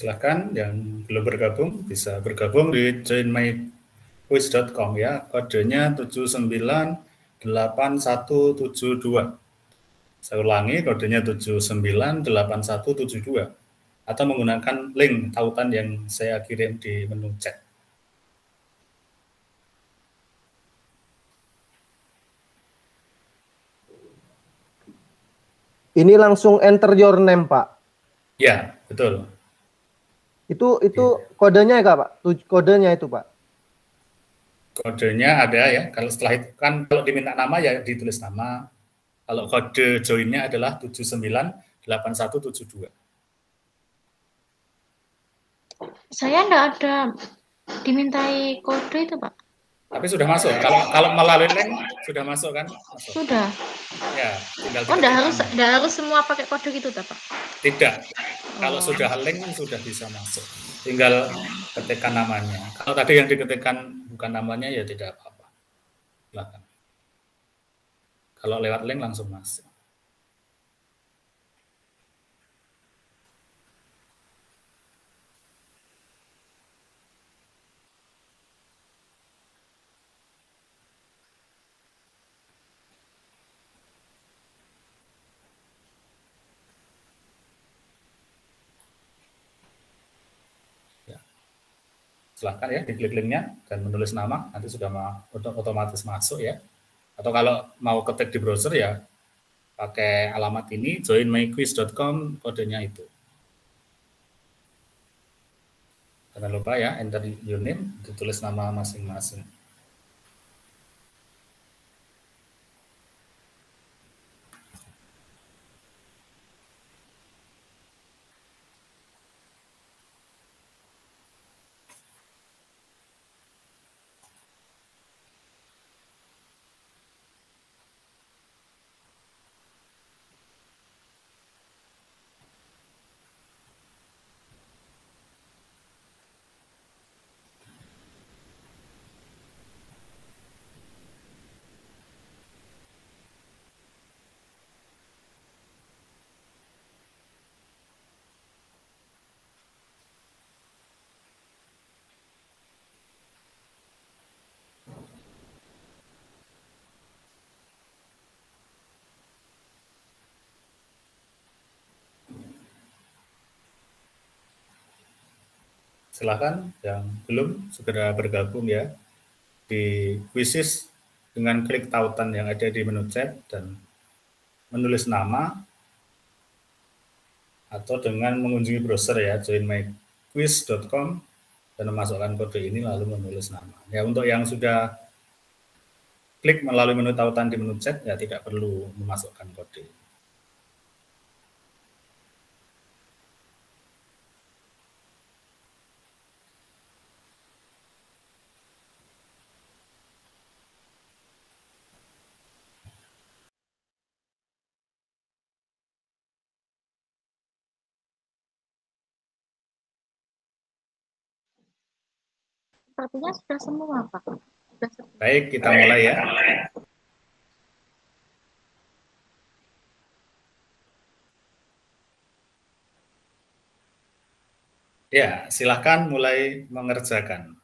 Silakan yang belum bergabung bisa bergabung di joinmyquiz.com ya. Kodenya 798172. Saya ulangi, kodenya 798172 atau menggunakan link tautan yang saya kirim di menu chat. Ini langsung enter your name, Pak. Ya, betul. Itu kodenya ya, Pak? Kodenya itu, Pak. Kodenya ada ya. Kalau setelah itu kan kalau diminta nama ya ditulis nama. Kalau kode joinnya adalah 798172. Saya enggak ada dimintai kode itu, Pak. Tapi sudah masuk. Kalau melalui link sudah masuk kan? Masuk. Sudah. Ya, tinggal enggak harus semua pakai kode gitu, Pak? Tidak. Kalau sudah link sudah bisa masuk. Tinggal ketikkan namanya. Kalau tadi yang diketikkan bukan namanya ya tidak apa-apa. Silakan. Kalau lewat link langsung masuk. Silahkan ya diklik linknya dan menulis nama, nanti sudah otomatis masuk ya. Atau kalau mau ketik di browser ya pakai alamat ini joinmyquiz.com, kodenya itu. Jangan lupa ya enter your name, ditulis nama masing-masing. Silahkan yang belum segera bergabung ya di Quizizz dengan klik tautan yang ada di menu chat dan menulis nama atau dengan mengunjungi browser ya joinmyquiz.com dan memasukkan kode ini lalu menulis nama. Ya untuk yang sudah klik melalui menu tautan di menu chat ya tidak perlu memasukkan kode. Sepertinya sudah semua, Pak. Baik, kita mulai ya. Ya, silahkan mulai mengerjakan.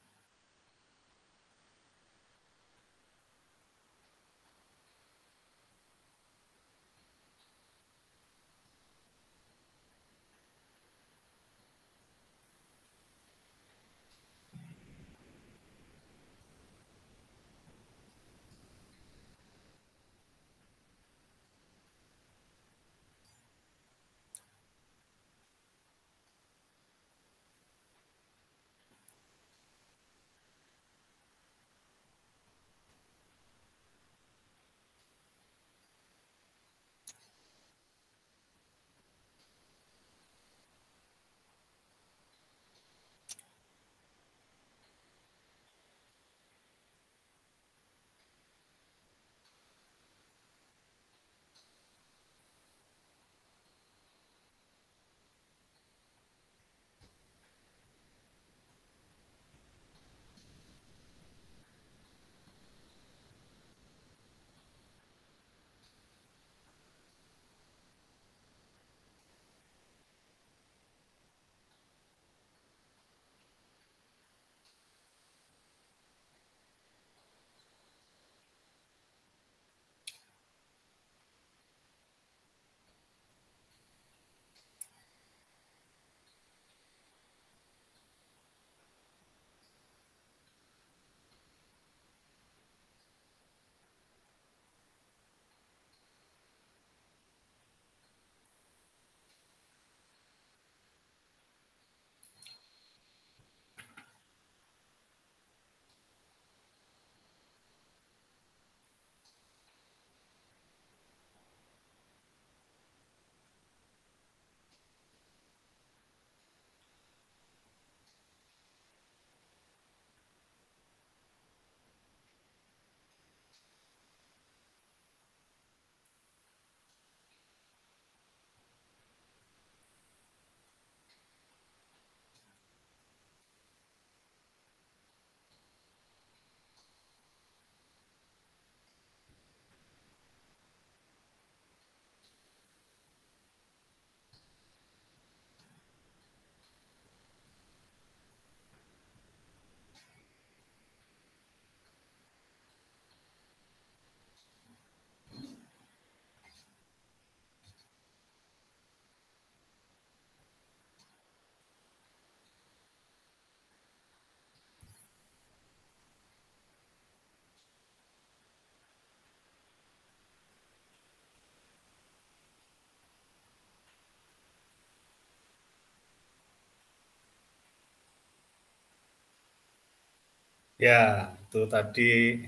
Ya, itu tadi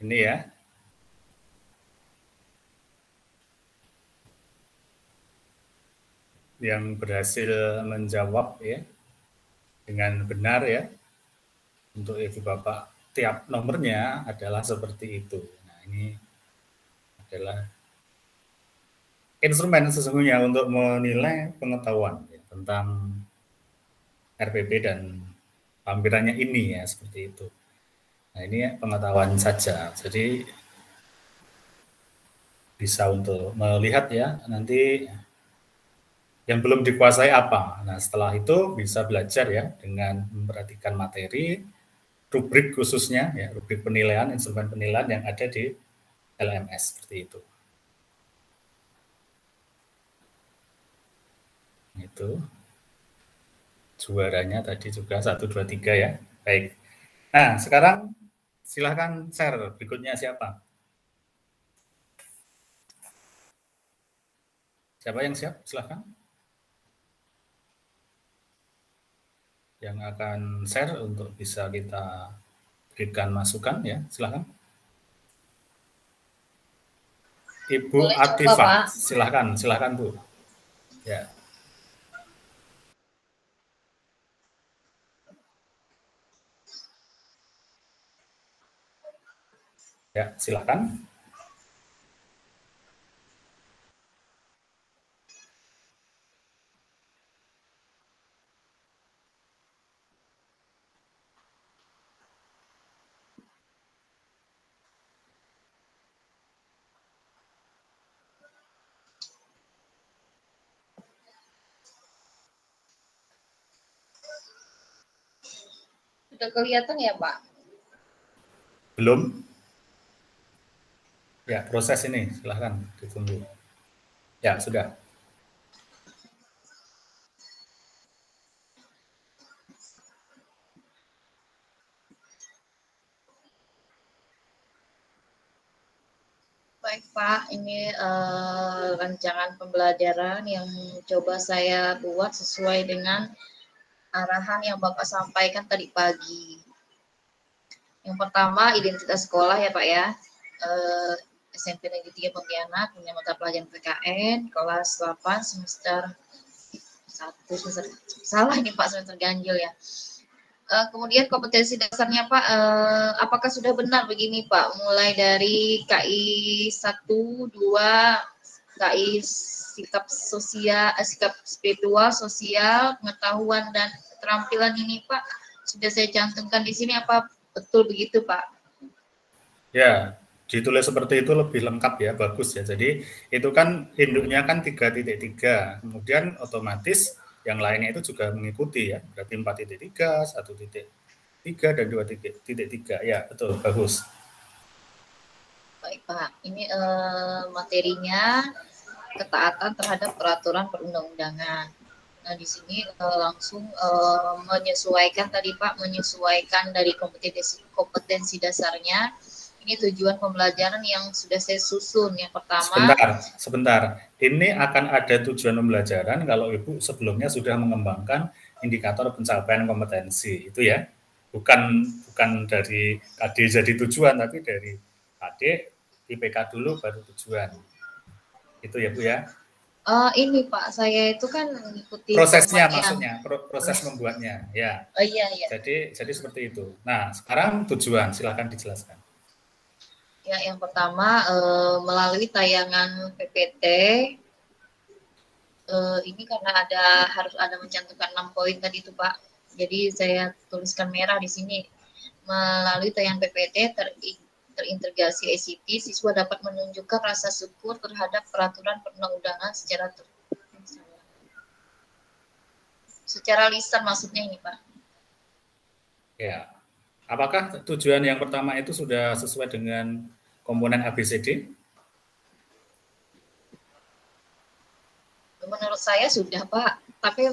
ini ya. Yang berhasil menjawab ya dengan benar ya untuk Ibu Bapak, tiap nomornya adalah seperti itu. Nah, ini adalah instrumen sesungguhnya untuk menilai pengetahuan ya, tentang RPP dan lampirannya ini ya, seperti itu. Nah, ini pengetahuan saja. Jadi bisa untuk melihat ya nanti yang belum dikuasai apa. Nah, setelah itu bisa belajar ya dengan memperhatikan materi, rubrik khususnya ya, rubrik penilaian, instrumen penilaian yang ada di LMS seperti itu. Itu juaranya tadi juga 1, 2, 3 ya. Baik. Nah, sekarang silahkan share berikutnya siapa? Siapa yang siap? Silahkan. Yang akan share untuk bisa kita berikan masukan ya, silahkan. Ibu Atifah, silahkan Bu. Ya. Ya, silahkan. Sudah kelihatan ya, Pak? Belum? Ya, proses ini, silahkan ditunggu. Ya, sudah. Baik Pak, ini rancangan pembelajaran yang coba saya buat sesuai dengan arahan yang Bapak sampaikan tadi pagi. Yang pertama, identitas sekolah ya Pak ya. SMP Negeri 3 Pontianak, punya mata pelajaran PKN, kelas 8, semester 1, salah ini Pak, semester ganjil ya. Kemudian kompetensi dasarnya Pak, apakah sudah benar begini Pak? Mulai dari KI 1, 2, KI sikap sosial, sikap spiritual, sosial, pengetahuan dan keterampilan ini Pak, sudah saya cantumkan di sini, apa betul begitu Pak? Ya, ditulis seperti itu lebih lengkap ya, bagus ya. Jadi itu kan induknya kan 3.3, kemudian otomatis yang lainnya itu juga mengikuti ya, berarti 4.3, 1.3, dan 2.3. Ya, betul, bagus. Baik Pak, ini materinya ketaatan terhadap peraturan perundang-undangan. Nah di sini langsung menyesuaikan tadi Pak, menyesuaikan dari kompetensi dasarnya. Ini tujuan pembelajaran yang sudah saya susun. Yang pertama. Sebentar. Ini akan ada tujuan pembelajaran kalau Ibu sebelumnya sudah mengembangkan indikator pencapaian kompetensi itu ya. Bukan dari KD jadi tujuan, tapi dari KD IPK dulu baru tujuan. Itu ya Bu ya. Ini Pak, saya itu kan mengikuti prosesnya maksudnya, proses membuatnya ya. Oh iya. Jadi seperti itu. Nah, sekarang tujuan, silakan dijelaskan. Ya, yang pertama melalui tayangan PPT ini karena harus ada mencantumkan 6 poin tadi itu Pak. Jadi saya tuliskan merah di sini. Melalui tayangan PPT terintegrasi ICT, siswa dapat menunjukkan rasa syukur terhadap peraturan perundang-undangan secara lisan maksudnya ini Pak. Ya. Apakah tujuan yang pertama itu sudah sesuai dengan komponen ABCD? Menurut saya sudah Pak, tapi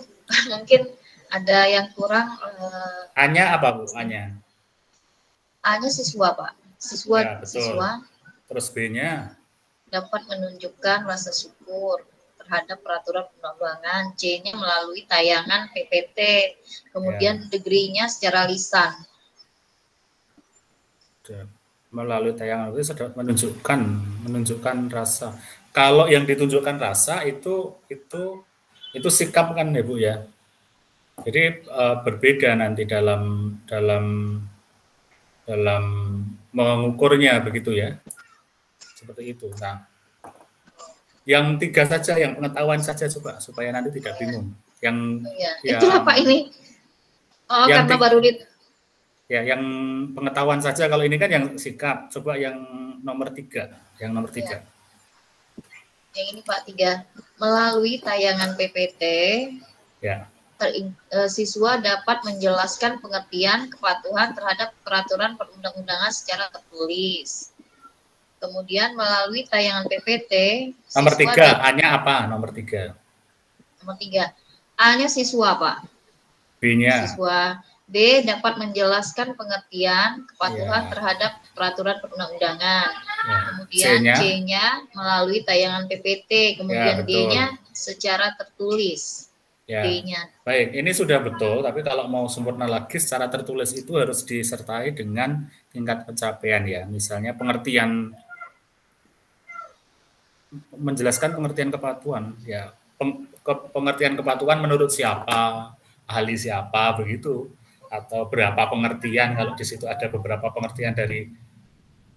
mungkin ada yang kurang. A-nya apa Bu? A-nya? A-nya siswa Pak. Siswa. Terus B-nya? Dapat menunjukkan rasa syukur terhadap peraturan perundang-undangan. C-nya melalui tayangan PPT. Kemudian degree-nya secara lisan. Melalui tayangan itu sudah menunjukkan rasa. Kalau yang ditunjukkan rasa itu sikap kan ya Bu ya. Jadi berbeda nanti dalam mengukurnya begitu ya. Seperti itu. Nah, yang 3 saja, yang pengetahuan saja coba supaya nanti tidak bingung. Yang itulah Pak ini. Oh, yang karena baru ya, yang pengetahuan saja. Kalau ini kan yang sikap. Coba yang nomor 3. Yang nomor 3. Yang ini Pak 3. Melalui tayangan PPT, ya, siswa dapat menjelaskan pengertian kepatuhan terhadap peraturan perundang-undangan secara tertulis. Kemudian melalui tayangan PPT, nomor 3, A-nya apa? Nomor 3. Nomor 3. A-nya siswa, Pak. B-nya. Siswa. B dapat menjelaskan pengertian kepatuhan terhadap peraturan perundang-undangan. Kemudian C-nya melalui tayangan PPT. Kemudian D-nya secara tertulis. Ya. D-nya. Baik, ini sudah betul. Tapi kalau mau sempurna lagi, secara tertulis itu harus disertai dengan tingkat pencapaian ya. Misalnya pengertian, menjelaskan pengertian kepatuhan ya, pengertian kepatuhan menurut siapa, ahli siapa begitu, atau berapa pengertian, kalau di situ ada beberapa pengertian dari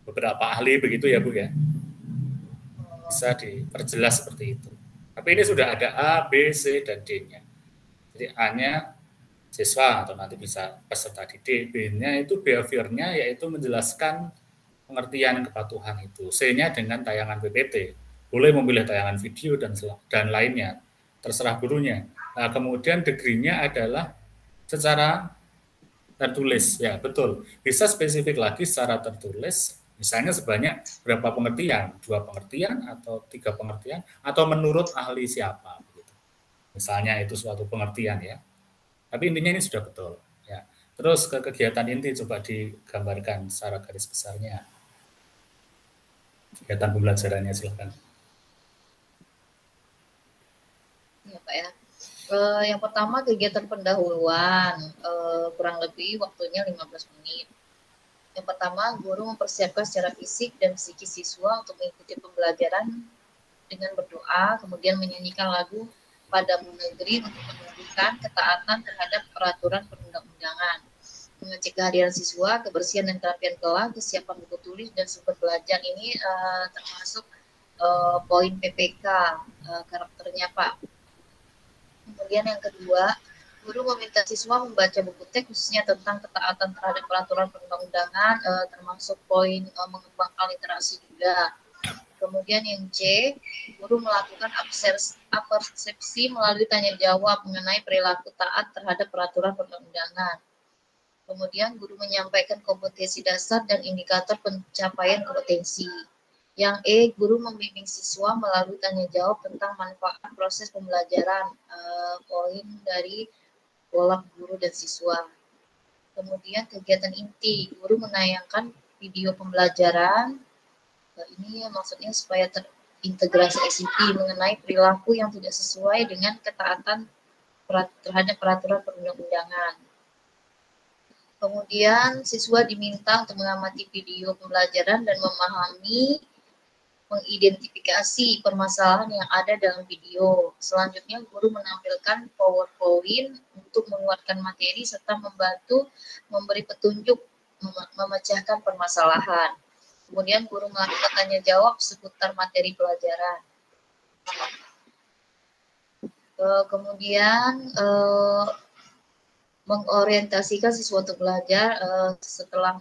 beberapa ahli begitu ya Bu ya, bisa diperjelas seperti itu. Tapi ini sudah ada A, B, C, dan D-nya. Jadi A-nya siswa atau nanti bisa peserta didik, B-nya itu behavior-nya yaitu menjelaskan pengertian kepatuhan itu, C-nya dengan tayangan PPT. Boleh memilih tayangan video dan lainnya, terserah gurunya. Nah, kemudian degree-nya adalah secara tertulis, ya betul. Bisa spesifik lagi secara tertulis, misalnya sebanyak berapa pengertian, 2 pengertian atau 3 pengertian, atau menurut ahli siapa. Begitu. Misalnya itu suatu pengertian ya. Tapi intinya ini sudah betul. Ya. Terus ke kegiatan inti coba digambarkan secara garis besarnya. Kegiatan pembelajarannya silakan. Ya Pak ya. Yang pertama kegiatan pendahuluan, kurang lebih waktunya 15 menit. Yang pertama, guru mempersiapkan secara fisik dan psikis siswa untuk mengikuti pembelajaran dengan berdoa, kemudian menyanyikan lagu Padamu Negeri untuk menunjukkan ketaatan terhadap peraturan perundang-undangan. Mengecek kehadiran siswa, kebersihan dan kerapian kelas, kesiapan buku tulis dan sumber belajar ini termasuk poin PPK karakternya Pak. Kemudian yang kedua, guru meminta siswa membaca buku teks khususnya tentang ketaatan terhadap peraturan perundang-undangan, termasuk poin mengembangkan literasi juga. Kemudian yang C, guru melakukan persepsi melalui tanya jawab mengenai perilaku taat terhadap peraturan perundang-undangan. Kemudian guru menyampaikan kompetensi dasar dan indikator pencapaian kompetensi. Yang E, guru membimbing siswa melalui tanya jawab tentang manfaat proses pembelajaran, poin dari pola guru dan siswa. Kemudian kegiatan inti, guru menayangkan video pembelajaran. Ini maksudnya supaya terintegrasi ICT mengenai perilaku yang tidak sesuai dengan ketaatan terhadap peraturan perundang-undangan. Kemudian siswa diminta untuk mengamati video pembelajaran dan mengidentifikasi permasalahan yang ada dalam video. Selanjutnya, guru menampilkan PowerPoint untuk menguatkan materi serta membantu memberi petunjuk memecahkan permasalahan. Kemudian, guru melakukan tanya jawab seputar materi pelajaran. Kemudian, mengorientasikan siswa untuk belajar setelah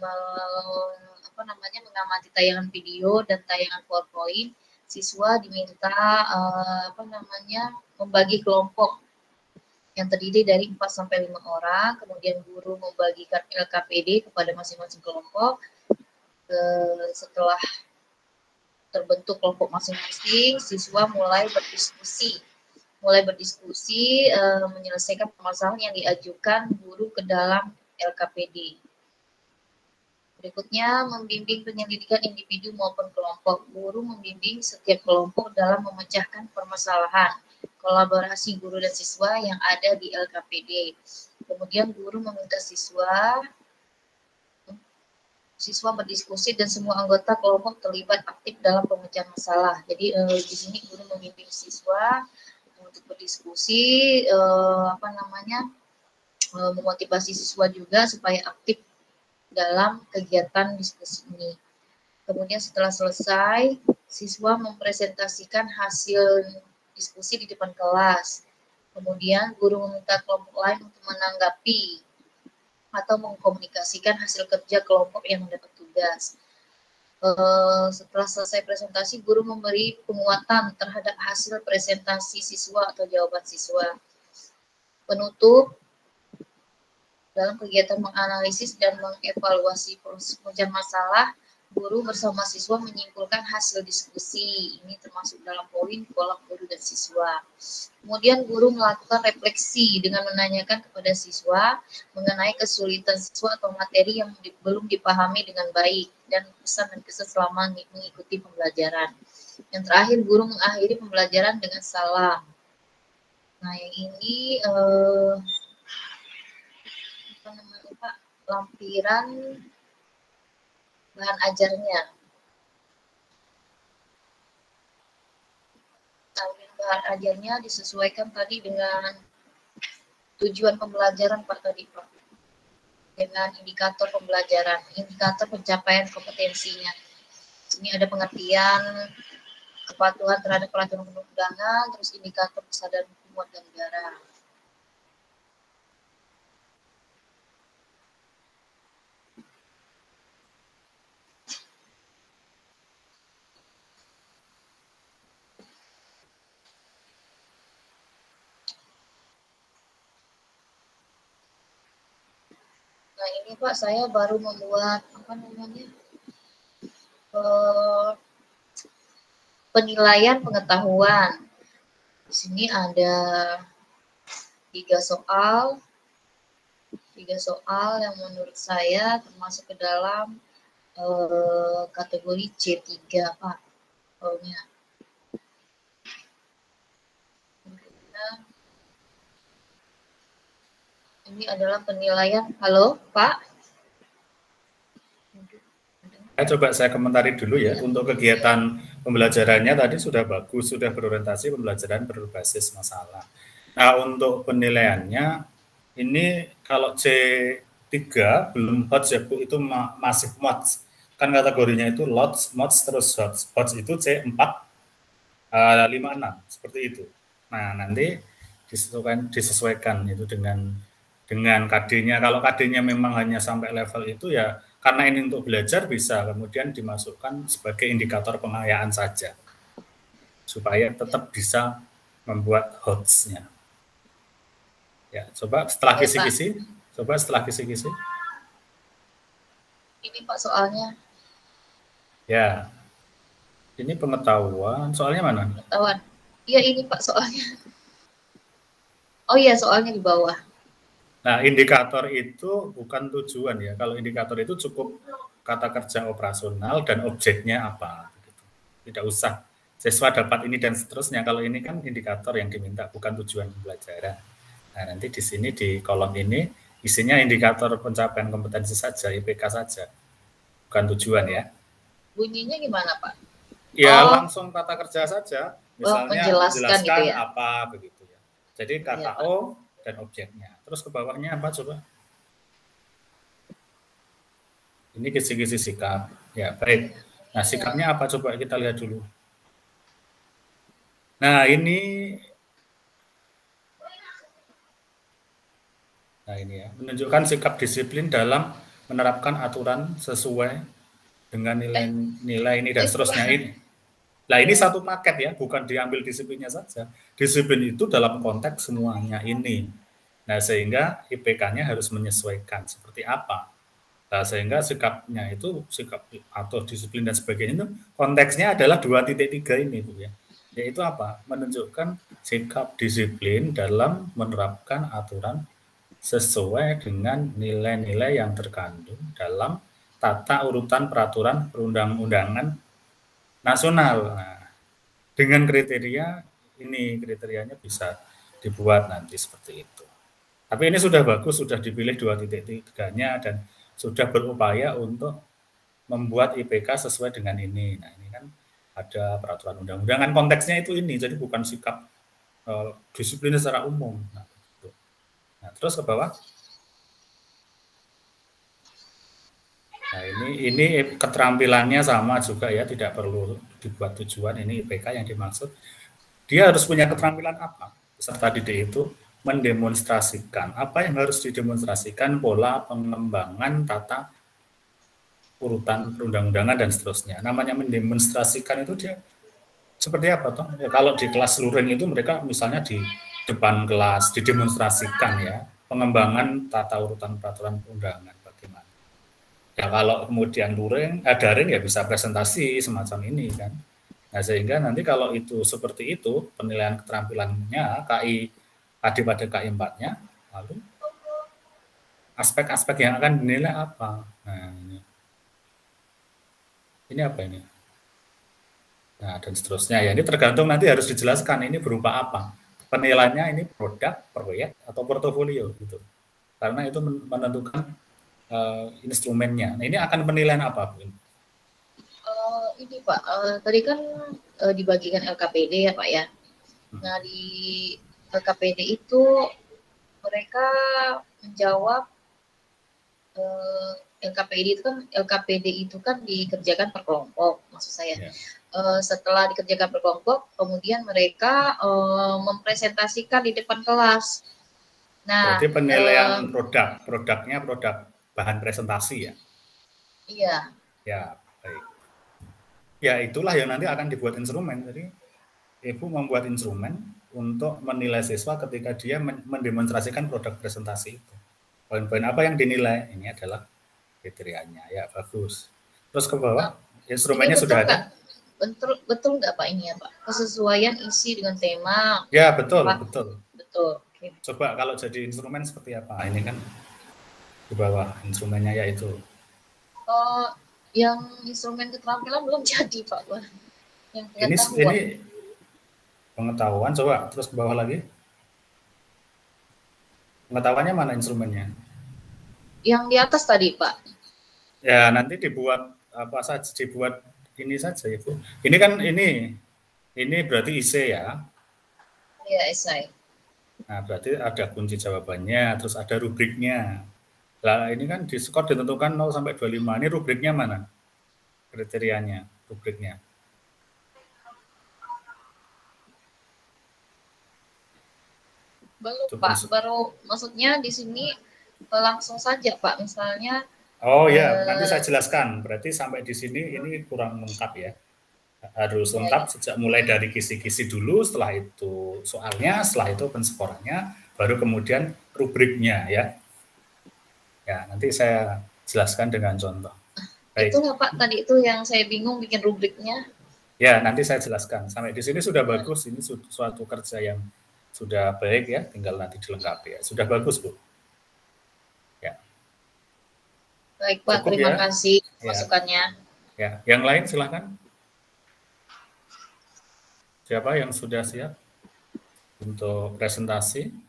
mengamati tayangan video dan tayangan PowerPoint, siswa diminta membagi kelompok yang terdiri dari 4 sampai 5 orang, kemudian guru membagikan LKPD kepada masing-masing kelompok. Setelah terbentuk kelompok masing-masing, siswa mulai berdiskusi menyelesaikan permasalahan yang diajukan guru ke dalam LKPD. Berikutnya, membimbing penyelidikan individu maupun kelompok. Guru membimbing setiap kelompok dalam memecahkan permasalahan, kolaborasi guru dan siswa yang ada di LKPD. Kemudian guru meminta siswa siswa berdiskusi dan semua anggota kelompok terlibat aktif dalam pemecahan masalah. Jadi di sini guru membimbing siswa untuk berdiskusi, memotivasi siswa juga supaya aktif dalam kegiatan diskusi ini. Kemudian setelah selesai, siswa mempresentasikan hasil diskusi di depan kelas. Kemudian guru meminta kelompok lain untuk menanggapi atau mengkomunikasikan hasil kerja kelompok yang mendapat tugas. Setelah selesai presentasi, guru memberi penguatan terhadap hasil presentasi siswa atau jawaban siswa. Penutup, dalam kegiatan menganalisis dan mengevaluasi pemecahan masalah, guru bersama siswa menyimpulkan hasil diskusi. Ini termasuk dalam poin kolom guru dan siswa. Kemudian guru melakukan refleksi dengan menanyakan kepada siswa mengenai kesulitan siswa atau materi yang belum dipahami dengan baik dan pesan dan kesan selama mengikuti pembelajaran. Yang terakhir, guru mengakhiri pembelajaran dengan salam. Nah, yang ini lampiran bahan ajarnya. Bahan ajarnya disesuaikan tadi dengan tujuan pembelajaran Pak tadi Pak. Dengan indikator pembelajaran, indikator pencapaian kompetensinya. Ini ada pengertian kepatuhan terhadap peraturan perundang-undangan, terus indikator kesadaran hukum warga negara. Nah ini Pak, saya baru membuat penilaian pengetahuan. Di sini ada 3 soal yang menurut saya termasuk ke dalam kategori C3 Pak. Soalnya. Ini adalah penilaian. Halo, Pak? Coba saya komentari dulu ya. Untuk kegiatan pembelajarannya tadi sudah bagus, sudah berorientasi pembelajaran berbasis masalah. Nah, untuk penilaiannya, ini kalau C3 belum HOTS ya Bu, itu masih MOTS. Kan kategorinya itu LOTS, MOTS, terus HOTS. HOTS itu C4, 5, 6, seperti itu. Nah, nanti disesuaikan itu dengan KD-nya. Kalau KD-nya memang hanya sampai level itu ya, karena ini untuk belajar bisa kemudian dimasukkan sebagai indikator pengayaan saja, supaya tetap bisa membuat HOTS-nya. Ya, coba setelah kisi-kisi. Ini Pak soalnya. Ya, ini pengetahuan. Soalnya mana? Pengetahuan. Iya ini Pak soalnya. Oh iya soalnya di bawah. Nah, indikator itu bukan tujuan ya. Kalau indikator itu cukup kata kerja operasional dan objeknya apa. Gitu. Tidak usah siswa dapat ini dan seterusnya. Kalau ini kan indikator yang diminta, bukan tujuan pembelajaran. Nah, nanti di sini di kolom ini isinya indikator pencapaian kompetensi saja, IPK saja. Bukan tujuan ya. Bunyinya gimana Pak? Ya langsung kata kerja saja. Misalnya menjelaskan gitu ya? Apa begitu ya. Jadi kata O dan objeknya. Terus ke bawahnya apa coba? Ini kisi-kisi sikap. Ya, baik. Nah, sikapnya apa coba kita lihat dulu. Nah, ini ya, menunjukkan sikap disiplin dalam menerapkan aturan sesuai dengan nilai ini dan seterusnya ini. Nah, ini satu paket ya, bukan diambil disiplinnya saja. Disiplin itu dalam konteks semuanya ini. Nah, sehingga IPK-nya harus menyesuaikan seperti apa. Nah, sehingga sikapnya itu, sikap atau disiplin dan sebagainya itu konteksnya adalah 2.3 ini, Bu ya. Yaitu apa? Menunjukkan sikap disiplin dalam menerapkan aturan sesuai dengan nilai-nilai yang terkandung dalam tata urutan peraturan perundang-undangan nasional. Nah, dengan kriteria ini, kriterianya bisa dibuat nanti seperti itu. Tapi ini sudah bagus, sudah dipilih 2.3-nya dan sudah berupaya untuk membuat IPK sesuai dengan ini. Nah, ini kan ada peraturan undang-undangan, konteksnya itu ini, jadi bukan sikap disiplin secara umum. Nah, gitu. Nah, terus ke bawah. Nah, ini keterampilannya sama juga ya, tidak perlu dibuat tujuan, ini IPK yang dimaksud. Dia harus punya keterampilan apa? Peserta didik itu mendemonstrasikan. Apa yang harus didemonstrasikan? Pola pengembangan tata urutan perundang-undangan dan seterusnya. Namanya mendemonstrasikan itu dia seperti apa toh? Ya, kalau di kelas luring itu mereka misalnya di depan kelas didemonstrasikan ya, pengembangan tata urutan peraturan perundangan bagaimana. Ya kalau kemudian daring ya bisa presentasi semacam ini kan. Nah, sehingga nanti kalau itu seperti itu, penilaian keterampilannya KI AD pada KI 4-nya, lalu aspek-aspek yang akan dinilai apa? Nah, ini apa ini? Nah, dan seterusnya. Ya, ini tergantung nanti harus dijelaskan ini berupa apa. Penilaiannya ini produk, proyek, atau portofolio gitu. Karena itu menentukan instrumennya. Nah, ini akan penilaian apa, Bu? Ini Pak, tadi kan dibagikan LKPD ya Pak ya. Nah di LKPD itu mereka menjawab LKPD itu kan dikerjakan per kelompok maksud saya. Yeah. Setelah dikerjakan per kelompok, kemudian mereka mempresentasikan di depan kelas. Nah, berarti penilaian produknya produk bahan presentasi ya? Iya. Ya, baik. Ya itulah yang nanti akan dibuat instrumen. Jadi Ibu membuat instrumen untuk menilai siswa ketika dia mendemonstrasikan produk presentasi itu. Poin-poin apa yang dinilai? Ini adalah kriterianya. Ya, bagus. Terus ke bawah, instrumennya sudah ada. Betul nggak Pak ini ya Pak? Kesesuaian isi dengan tema. Ya, betul, Pak. betul. Betul. Okay. Coba kalau jadi instrumen seperti apa? Ini kan di bawah instrumennya yaitu. Yang instrumen keterampilan belum jadi Pak. Yang ini pengetahuan, coba terus ke bawah lagi. Pengetahuannya mana instrumennya? Yang di atas tadi Pak. Ya nanti dibuat apa saja, dibuat ini saja Ibu. Ini kan ini berarti IC ya? Iya esai. Nah berarti ada kunci jawabannya, terus ada rubriknya. Nah ini kan di skor ditentukan 0 sampai 25. Ini rubriknya mana? Kriterianya, rubriknya. Belum Pak, baru maksudnya di sini langsung saja Pak, misalnya. Oh ya, nanti saya jelaskan. Berarti sampai di sini ini kurang lengkap ya. Harus lengkap sejak mulai dari kisi-kisi dulu, setelah itu soalnya, setelah itu penskorannya, baru kemudian rubriknya ya. Ya, nanti saya jelaskan dengan contoh. Baik. Itu nggak Pak, tadi itu yang saya bingung bikin rubriknya. Ya, nanti saya jelaskan. Sampai di sini sudah bagus, ini suatu kerja yang sudah baik ya, tinggal nanti dilengkapi ya. Sudah bagus, Bu. Ya. Baik, Pak, cukup, terima kasih masukannya. Ya, yang lain silakan. Siapa yang sudah siap untuk presentasi?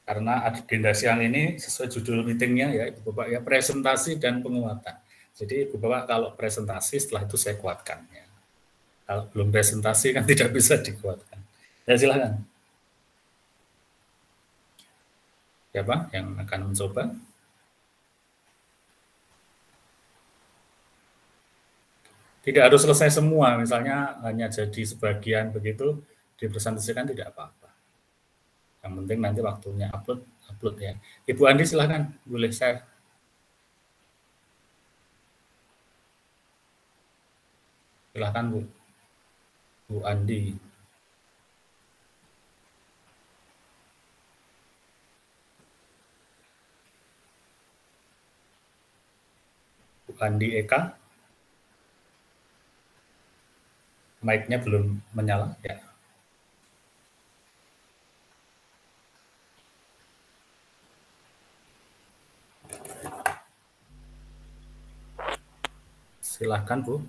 Karena agenda siang ini sesuai judul meetingnya ya, Ibu Bapak ya, presentasi dan penguatan. Jadi Ibu Bapak kalau presentasi setelah itu saya kuatkan ya. Kalau belum presentasi kan tidak bisa dikuatkan. Ya silakan. Siapa yang akan mencoba? Tidak harus selesai semua, misalnya hanya jadi sebagian begitu, dipresentasikan tidak apa-apa. Yang penting nanti waktunya upload ya. Ibu Andi silahkan, boleh share. Silahkan Bu Andi. Bu Andi Eka. Mic-nya belum menyala ya. Silahkan Bu.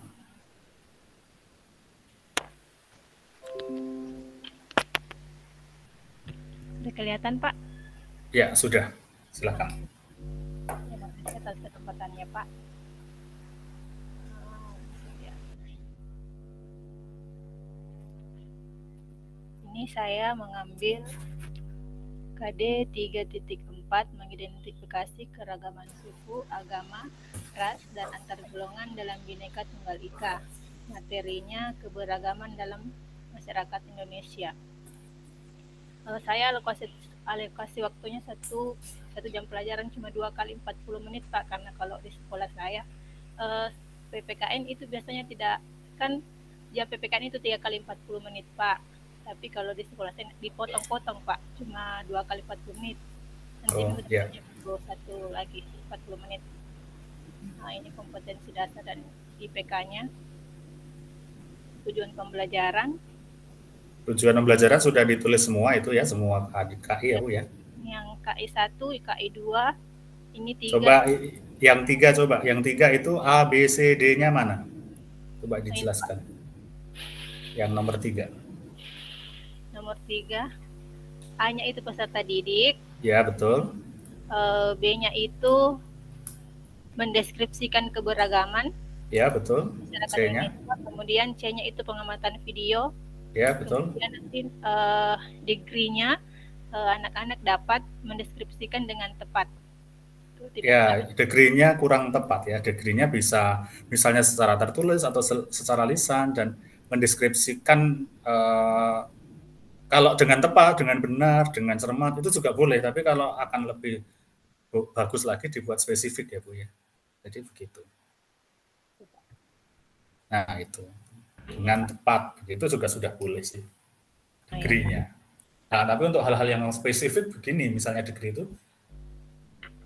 Sudah kelihatan Pak? Ya sudah, silahkan. Terima kasih atas kesempatannya Pak. ini saya mengambil KD 3.4 mengidentifikasi keragaman suku, agama, ras, dan antar golongan dalam Bhinneka Tunggal Ika. Materinya keberagaman dalam masyarakat Indonesia. Saya alokasi waktunya satu jam pelajaran cuma 2 kali 40 menit Pak, karena kalau di sekolah saya PPKN itu biasanya tidak, kan jam PPKN itu 3 kali 40 menit Pak. Tapi kalau di sekolah saya dipotong-potong Pak, cuma 2 kali 40 menit. Nanti satu lagi 40 menit. Nah, ini kompetensi dasar dan IPK-nya. Tujuan pembelajaran. Tujuan pembelajaran sudah ditulis semua itu ya, semua KI ya Bu ya. Yang KI 1, KI 2, ini 3. Coba yang 3 yang 3 itu A, B, C, D-nya mana? Coba dijelaskan. Yang nomor 3. Nomor 3, A-nya itu peserta didik. Ya, betul. B-nya itu mendeskripsikan keberagaman. Ya, betul. C-nya. Kemudian C-nya itu pengamatan video. Ya, betul. Kemudian nanti degree-nya anak-anak dapat mendeskripsikan dengan tepat. Ya, degree-nya kurang tepat ya. Degree-nya bisa misalnya secara tertulis atau secara lisan, dan mendeskripsikan kalau dengan tepat, dengan benar, dengan cermat itu juga boleh, tapi kalau akan lebih bagus lagi dibuat spesifik ya Bu ya. Jadi begitu. Nah itu dengan tepat itu juga sudah boleh sih degree-nya. Nah tapi untuk hal-hal yang spesifik begini, misalnya degree itu,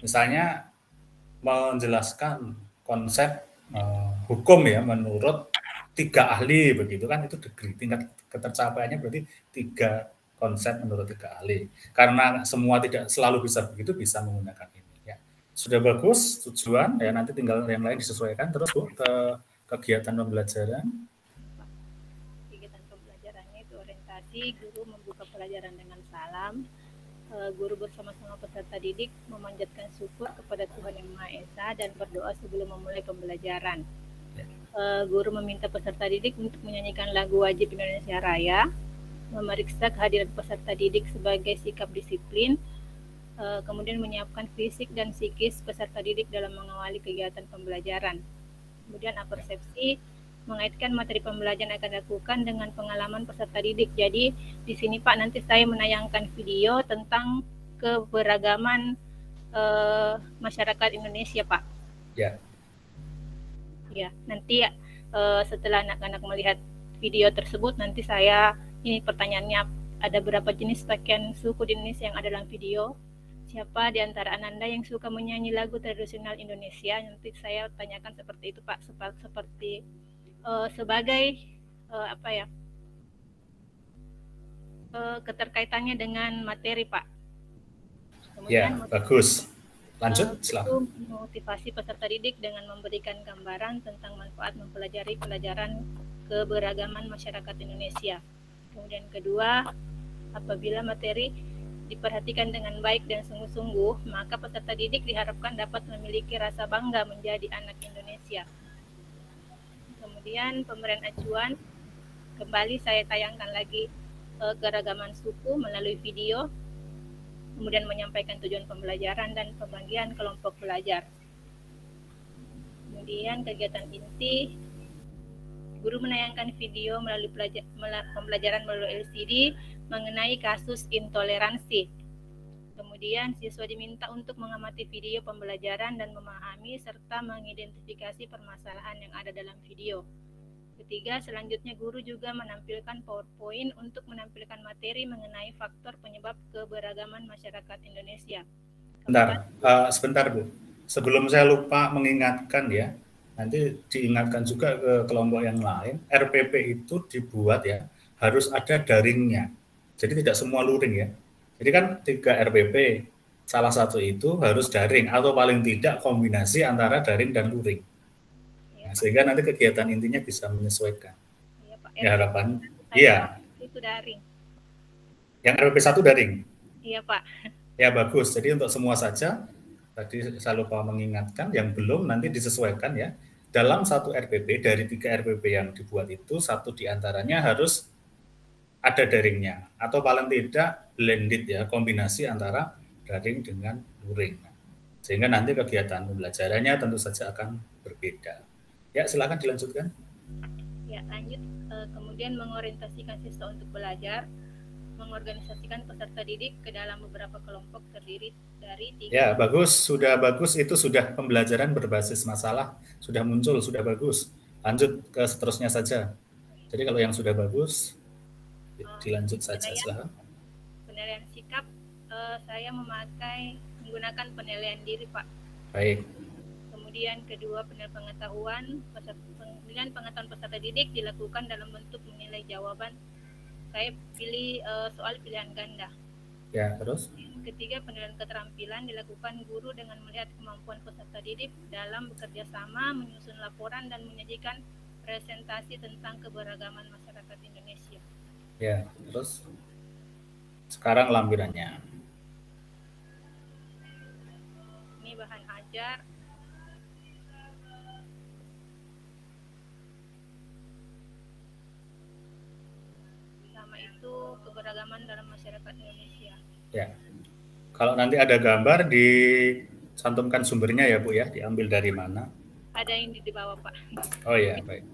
misalnya menjelaskan konsep hukum ya menurut 3 ahli begitu kan, itu degree. Tingkat ketercapaiannya berarti 3 konsep menurut 3 ahli. Karena semua tidak selalu bisa begitu, bisa menggunakan ini ya. Sudah bagus tujuan ya, nanti tinggal yang lain disesuaikan. Terus Bu ke kegiatan pembelajaran. Kegiatan pembelajarannya itu orientasi, guru membuka pelajaran dengan salam. Guru bersama-sama peserta didik memanjatkan syukur kepada Tuhan Yang Maha Esa dan berdoa sebelum memulai pembelajaran. Guru meminta peserta didik untuk menyanyikan lagu wajib Indonesia Raya, memeriksa kehadiran peserta didik sebagai sikap disiplin, kemudian menyiapkan fisik dan psikis peserta didik dalam mengawali kegiatan pembelajaran. Kemudian persepsi, mengaitkan materi pembelajaran akan dilakukan dengan pengalaman peserta didik. Jadi di sini Pak nanti saya menayangkan video tentang keberagaman masyarakat Indonesia Pak. Ya. Ya, nanti setelah anak-anak melihat video tersebut, nanti saya, ini pertanyaannya, ada berapa jenis pakaian suku di Indonesia yang ada dalam video? Siapa di antara Anda yang suka menyanyi lagu tradisional Indonesia? Nanti saya tanyakan seperti itu Pak, seperti sebagai keterkaitannya dengan materi Pak. Kemudian, ya, bagus. Lanjut, silakan. Motivasi peserta didik dengan memberikan gambaran tentang manfaat mempelajari pelajaran keberagaman masyarakat Indonesia. Kemudian kedua, apabila materi diperhatikan dengan baik dan sungguh-sungguh, maka peserta didik diharapkan dapat memiliki rasa bangga menjadi anak Indonesia. Kemudian pemberian acuan, kembali saya tayangkan lagi keragaman suku melalui video. Kemudian menyampaikan tujuan pembelajaran dan pembagian kelompok belajar. Kemudian kegiatan inti, guru menayangkan video melalui pembelajaran melalui LCD mengenai kasus intoleransi. Kemudian siswa diminta untuk mengamati video pembelajaran dan memahami serta mengidentifikasi permasalahan yang ada dalam video. Ketiga, selanjutnya guru juga menampilkan PowerPoint untuk menampilkan materi mengenai faktor penyebab keberagaman masyarakat Indonesia. Sebentar Bu, sebelum saya lupa mengingatkan ya, nanti diingatkan juga ke kelompok yang lain, RPP itu dibuat ya, harus ada daringnya. Jadi tidak semua luring ya. Jadi kan 3 RPP, salah satu itu harus daring, atau paling tidak kombinasi antara daring dan luring. Sehingga nanti kegiatan intinya bisa menyesuaikan. Iya, Pak. Ya, harapan. Iya. Itu daring. Yang RPP 1 daring? Iya, Pak. Ya, bagus. Jadi untuk semua saja, tadi saya lupa mengingatkan, yang belum nanti disesuaikan ya. Dalam 1 RPP, dari 3 RPP yang dibuat itu, 1 diantaranya harus ada daringnya, atau paling tidak blended ya, kombinasi antara daring dengan luring. Sehingga nanti kegiatan pembelajarannya tentu saja akan berbeda. Ya, silakan dilanjutkan. Ya, lanjut. Kemudian mengorientasikan siswa untuk belajar, mengorganisasikan peserta didik ke dalam beberapa kelompok terdiri dari 3. Ya, bagus, sudah bagus, itu sudah pembelajaran berbasis masalah, sudah muncul, sudah bagus. Lanjut ke seterusnya saja. Jadi kalau yang sudah bagus, dilanjut saja, silahkan. Penilaian sikap, saya menggunakan penilaian diri, Pak. Baik. Kemudian kedua, penilaian pengetahuan peserta didik dilakukan dalam bentuk menilai jawaban. Saya pilih soal pilihan ganda. Ya, terus? Ketiga, penilaian keterampilan dilakukan guru dengan melihat kemampuan peserta didik dalam bekerja sama, menyusun laporan, dan menyajikan presentasi tentang keberagaman masyarakat Indonesia. Ya, terus? Sekarang lampirannya. Ini bahan ajar. Sama itu keberagaman dalam masyarakat Indonesia. Ya. Kalau nanti ada gambar, dicantumkan sumbernya ya Bu ya, diambil dari mana? Ada yang di bawah Pak. Oh ya, baik.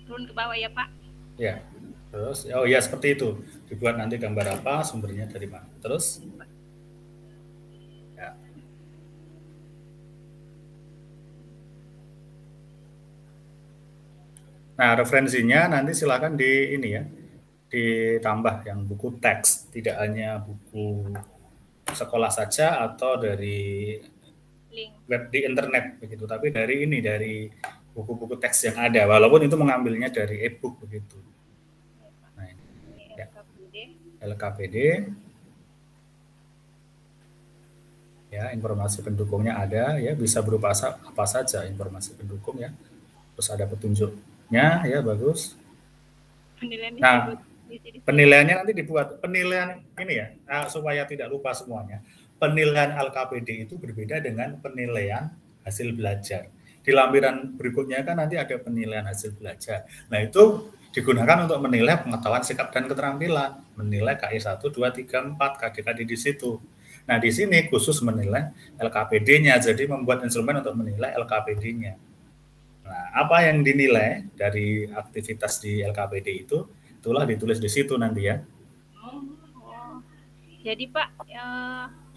Turun ke bawah ya Pak. Ya, terus, oh ya seperti itu. Dibuat nanti gambar apa, sumbernya dari mana. Terus? Ya. Nah, referensinya nanti silakan di ini ya, ditambah yang buku teks, tidak hanya buku sekolah saja atau dari link web di internet begitu, tapi dari ini, dari buku-buku teks yang ada, walaupun itu mengambilnya dari e-book begitu. Nah, ini. Ya. LKPD. Ya, informasi pendukungnya ada ya, bisa berupa apa saja informasi pendukung ya. Terus ada petunjuknya ya, bagus. Nah, penilaiannya nanti dibuat penilaian ini ya, supaya tidak lupa semuanya. Penilaian LKPD itu berbeda dengan penilaian hasil belajar. Di lampiran berikutnya kan nanti ada penilaian hasil belajar. Nah, itu digunakan untuk menilai pengetahuan, sikap, dan keterampilan. Menilai KI 1, 2, 3, 4, KDKD di situ. Nah, di sini khusus menilai LKPD-nya, jadi membuat instrumen untuk menilai LKPD-nya. Nah, apa yang dinilai dari aktivitas di LKPD itu, itulah ditulis di situ nanti ya. Jadi Pak,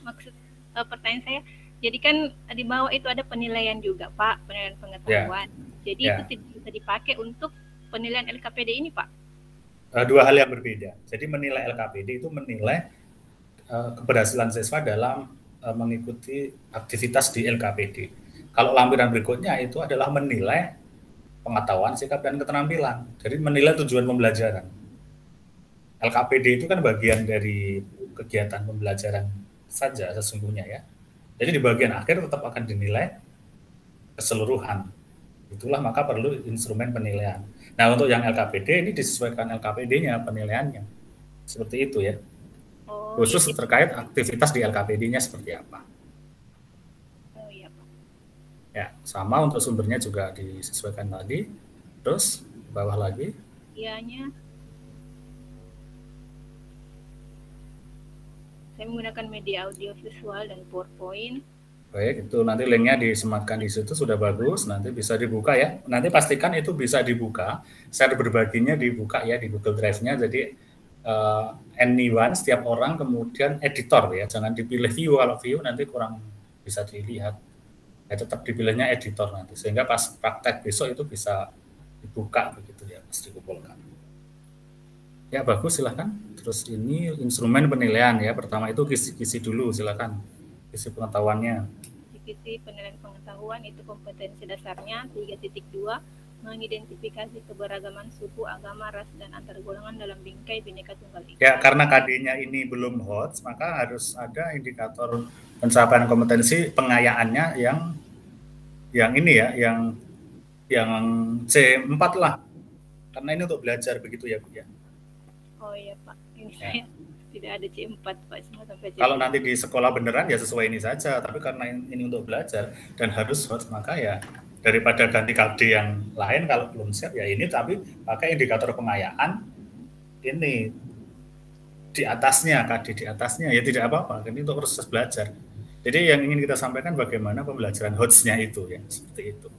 maksud pertanyaan saya, jadi kan di bawah itu ada penilaian juga Pak, penilaian pengetahuan. Jadi itu tidak bisa dipakai untuk penilaian LKPD ini Pak? Dua hal yang berbeda. Jadi menilai LKPD itu menilai keberhasilan siswa dalam mengikuti aktivitas di LKPD. Kalau lampiran berikutnya itu adalah menilai pengetahuan, sikap, dan keterampilan. Jadi menilai tujuan pembelajaran. LKPD itu kan bagian dari kegiatan pembelajaran saja sesungguhnya ya. Jadi di bagian akhir tetap akan dinilai keseluruhan. Itulah maka perlu instrumen penilaian. Nah, untuk yang LKPD ini disesuaikan LKPD-nya penilaiannya. Seperti itu ya. Khusus terkait aktivitas di LKPD-nya seperti apa. Oh iya Pak. Ya, sama untuk sumbernya juga disesuaikan tadi. Terus bawah lagi. Ianya. Saya menggunakan media audio visual dan PowerPoint. Baik, itu nanti linknya disematkan di situ, sudah bagus, nanti bisa dibuka ya. Nanti pastikan itu bisa dibuka, share berbaginya dibuka ya di Google Drive-nya, jadi anyone, setiap orang, kemudian editor ya, jangan dipilih view, kalau view nanti kurang bisa dilihat. Ya, tetap dipilihnya editor nanti, sehingga pas praktek besok itu bisa dibuka begitu ya, pas dikumpulkan. Ya bagus, silahkan. Terus ini instrumen penilaian ya, pertama itu kisi dulu, silahkan. Kisi pengetahuannya. Kisi penilaian pengetahuan itu kompetensi dasarnya 3.2, mengidentifikasi keberagaman suku, agama, ras, dan antar golongan dalam bingkai Bhinneka Tunggal Ika. Ya, karena KD-nya ini belum hot, maka harus ada indikator pencapaian kompetensi pengayaannya yang ini ya, yang C4 lah. Karena ini untuk belajar begitu ya, Bu ya. Oh iya Pak, ini ya. Tidak ada C4 Pak, semua sampai C4. Kalau nanti di sekolah beneran ya sesuai ini saja, tapi karena ini untuk belajar dan harus hot, maka ya daripada ganti KD yang lain kalau belum siap ya ini, tapi pakai indikator pengayaan ini di atasnya, KD di atasnya, ya tidak apa-apa, ini untuk proses belajar. Jadi yang ingin kita sampaikan bagaimana pembelajaran HOTS-nya itu ya, seperti itu.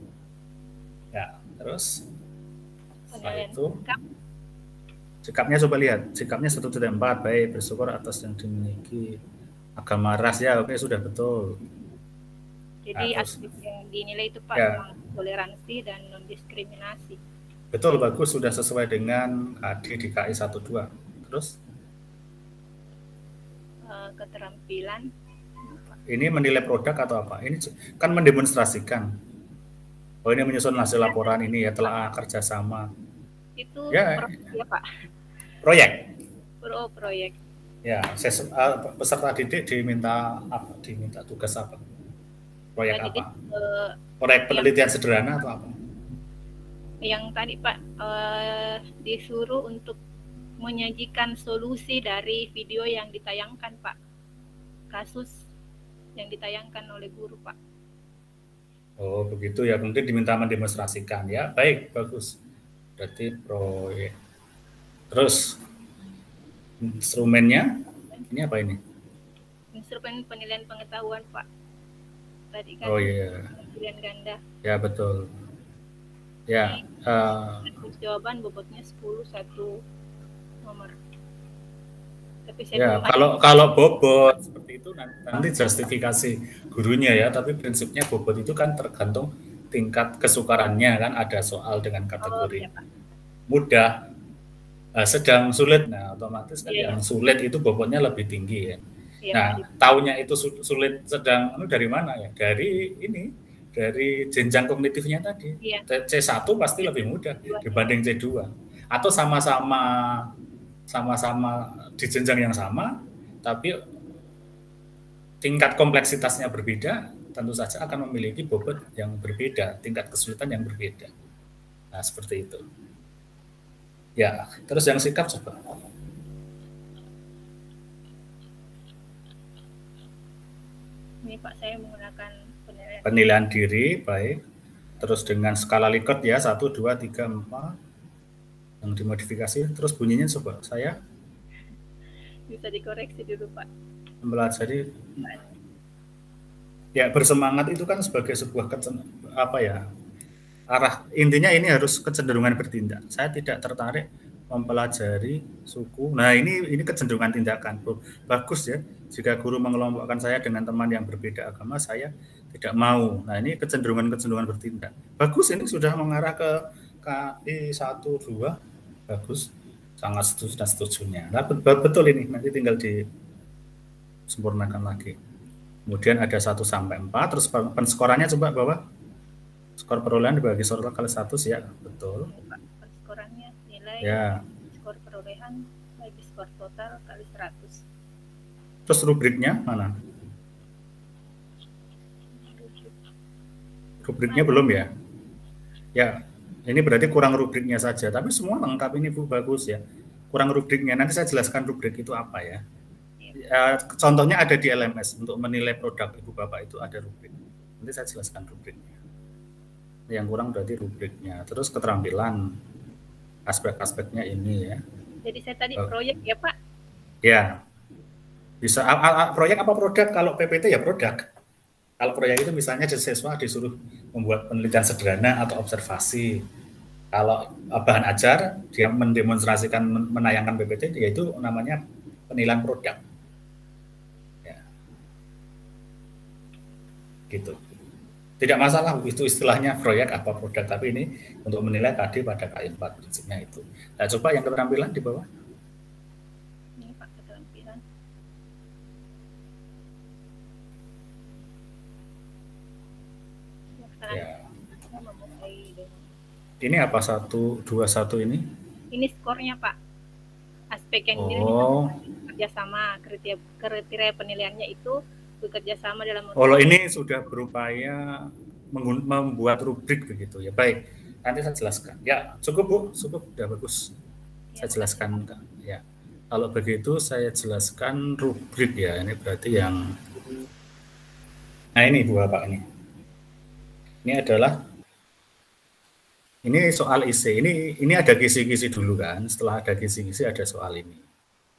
Ya, terus setelah itu sikapnya coba lihat, sikapnya 1.4, baik, bersyukur atas yang dimiliki, agama ras ya, oke, sudah betul. Jadi Nah, aspek yang dinilai itu Pak ya, memang toleransi dan non diskriminasi. betul, bagus, sudah sesuai dengan KD di KI 12. Terus keterampilan ini menilai produk atau apa? Ini kan mendemonstrasikan. Oh, ini menyusun hasil laporan ini ya, telah kerjasama. itu Ya, ya Pak. proyek. Proyek. Ya, peserta didik diminta apa? Diminta tugas apa? Proyek Jadi, apa? Proyek penelitian sederhana atau apa? Yang tadi Pak disuruh untuk menyajikan solusi dari video yang ditayangkan Pak, kasus yang ditayangkan oleh guru Pak. Oh begitu ya, mungkin diminta mendemonstrasikan ya, baik, bagus. Berarti proyek. Terus instrumennya ini apa ini? Instrumen penilaian pengetahuan Pak. Tadi kan Oh iya. pilihan ganda. Ya betul. Ya. Jawaban bobotnya 10 satu nomor. Tapi Ya, kalau bobot seperti itu nanti justifikasi gurunya ya, tapi prinsipnya bobot itu kan tergantung tingkat kesukarannya kan, ada soal dengan kategori mudah, sedang, sulit. Nah, otomatis kan yang sulit itu bobotnya lebih tinggi ya. Nah, taunya itu sulit, sedang dari mana ya? Dari ini, dari jenjang kognitifnya tadi. C1 pasti lebih mudah dibanding C2. Atau sama-sama di jenjang yang sama, tapi tingkat kompleksitasnya berbeda, tentu saja akan memiliki bobot yang berbeda, tingkat kesulitan yang berbeda. Nah, seperti itu. Ya, terus yang sikap coba. Ini Pak, saya menggunakan penilaian diri, baik. Terus dengan skala Likert ya, 1, 2, 3, 4. Yang dimodifikasi, terus bunyinya coba saya bisa dikoreksi dulu Pak. Mempelajari ya, bersemangat itu kan sebagai sebuah arah intinya ini harus kecenderungan bertindak. Saya tidak tertarik mempelajari suku. Nah, ini kecenderungan tindakan. Bagus ya, jika guru mengelompokkan saya dengan teman yang berbeda agama, saya tidak mau. Nah, ini kecenderungan bertindak. Bagus, ini sudah mengarah ke KI 1, 2, bagus, sangat setuju dan setujunya. Nah, betul ini, nanti tinggal disempurnakan lagi. Kemudian ada 1 sampai 4, terus penskorannya coba bawah. Skor perolehan dibagi skor total kali 1 ya, betul. Penskorannya nilai ya. Skor perolehan bagi skor total kali 100. Terus rubriknya mana? Rubriknya belum ya? Ya, ini berarti kurang rubriknya saja, tapi semua lengkap ini Bu, bagus ya. Kurang rubriknya, nanti saya jelaskan rubrik itu apa ya. Contohnya ada di LMS, untuk menilai produk Ibu Bapak itu ada rubrik. Nanti saya jelaskan rubriknya. Yang kurang berarti rubriknya. Terus keterampilan, aspek-aspeknya ini ya. Jadi saya tadi proyek ya Pak? Ya, bisa proyek apa produk? Kalau PPT ya produk. Kalau proyek itu misalnya siswa disuruh membuat penelitian sederhana atau observasi. Kalau bahan ajar, dia mendemonstrasikan, menayangkan PPT, yaitu namanya penilaian produk. Ya. Gitu. Tidak masalah itu istilahnya proyek apa produk, tapi ini untuk menilai KD pada KI 4 prinsipnya itu. Nah, coba yang keterampilan di bawah. Ini Pak, keterampilan. Ya. Ini apa 1, 2, 1 ini? Ini skornya Pak. Aspek yang kerjasama, kriteria penilaiannya itu bekerja sama dalam. Kalau ini sudah berupaya membuat rubrik begitu ya. Baik, nanti saya jelaskan. Ya, cukup Bu, cukup, sudah bagus. Saya jelaskan ya. Kalau begitu saya jelaskan rubrik ya. Ini berarti yang, nah ini Bu Bapak ini. Ini adalah Ini soal isi, ini ada kisi-kisi dulu kan, setelah ada kisi-kisi ada soal ini.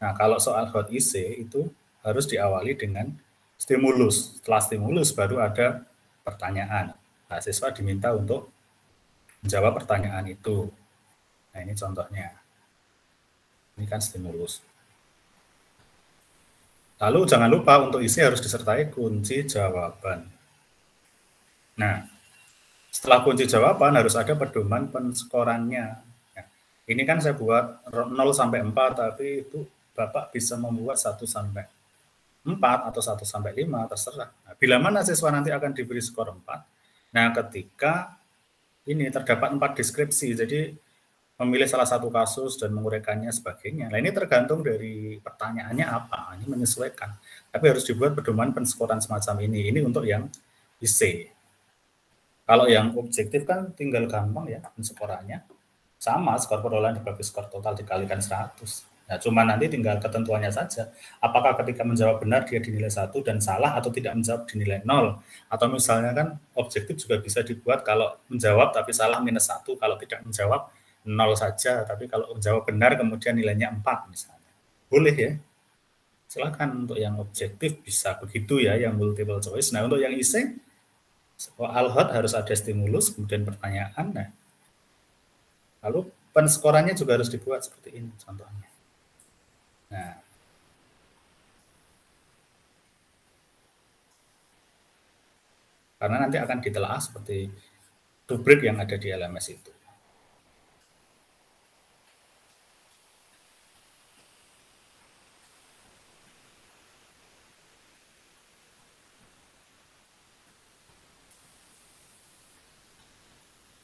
Nah, kalau soal hot isi itu harus diawali dengan stimulus. Setelah stimulus baru ada pertanyaan. Nah, siswa diminta untuk menjawab pertanyaan itu. Nah, ini contohnya. Ini kan stimulus. Lalu jangan lupa untuk isi harus disertai kunci jawaban. Nah, setelah kunci jawaban harus ada pedoman penskorannya. Nah, ini kan saya buat 0 sampai 4, tapi itu Bapak bisa membuat 1 sampai 4 atau 1 sampai 5, terserah. Nah, bila mana siswa nanti akan diberi skor 4, nah ketika ini terdapat 4 deskripsi, jadi memilih salah satu kasus dan menguraikannya sebagainya. Nah, ini tergantung dari pertanyaannya apa, ini menyesuaikan. Tapi harus dibuat pedoman penskoran semacam ini untuk yang IC. Kalau yang objektif kan tinggal gampang ya penskorannya. Sama, skor perolehan dibagi skor total dikalikan 100. Nah, cuma nanti tinggal ketentuannya saja. Apakah ketika menjawab benar dia dinilai 1 dan salah atau tidak menjawab dinilai 0. Atau misalnya kan objektif juga bisa dibuat kalau menjawab tapi salah -1, kalau tidak menjawab 0 saja, tapi kalau menjawab benar kemudian nilainya 4 misalnya. Boleh ya. Silakan untuk yang objektif bisa begitu ya, yang multiple choice. Nah, untuk yang isi soal hot harus ada stimulus, kemudian pertanyaan. Nah, lalu penskorannya juga harus dibuat seperti ini contohnya. Nah, karena nanti akan ditelaah seperti rubrik yang ada di LMS itu.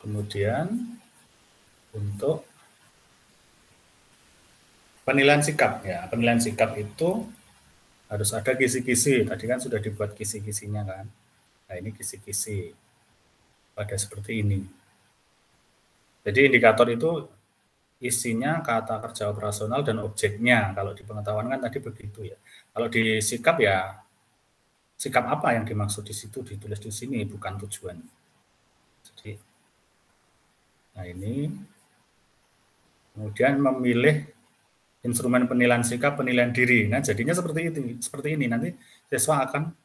Kemudian untuk penilaian sikap ya, penilaian sikap itu harus ada kisi-kisi. Tadi kan sudah dibuat kisi-kisinya kan. Nah, ini kisi-kisi pada seperti ini. Jadi indikator itu isinya kata kerja operasional dan objeknya. Kalau di pengetahuan kan tadi begitu ya. Kalau di sikap ya, sikap apa yang dimaksud di situ ditulis di sini, bukan tujuan. Jadi, nah ini kemudian memilih instrumen penilaian sikap, penilaian diri. Nah, jadinya seperti ini. Nanti siswa akan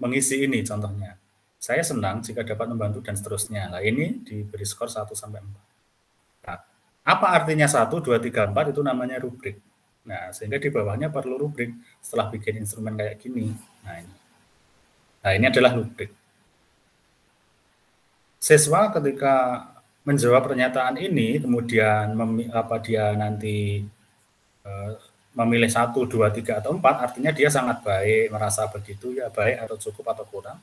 mengisi ini contohnya. Saya senang jika dapat membantu dan seterusnya. Nah, ini diberi skor 1 sampai 4. Nah, apa artinya 1, 2, 3, 4 itu namanya rubrik. Nah, sehingga di bawahnya perlu rubrik setelah bikin instrumen kayak gini. Nah, ini adalah rubrik. Siswa ketika menjawab pernyataan ini, kemudian dia nanti memilih 1, 2, 3, atau 4, artinya dia sangat baik, merasa begitu ya, baik atau cukup atau kurang.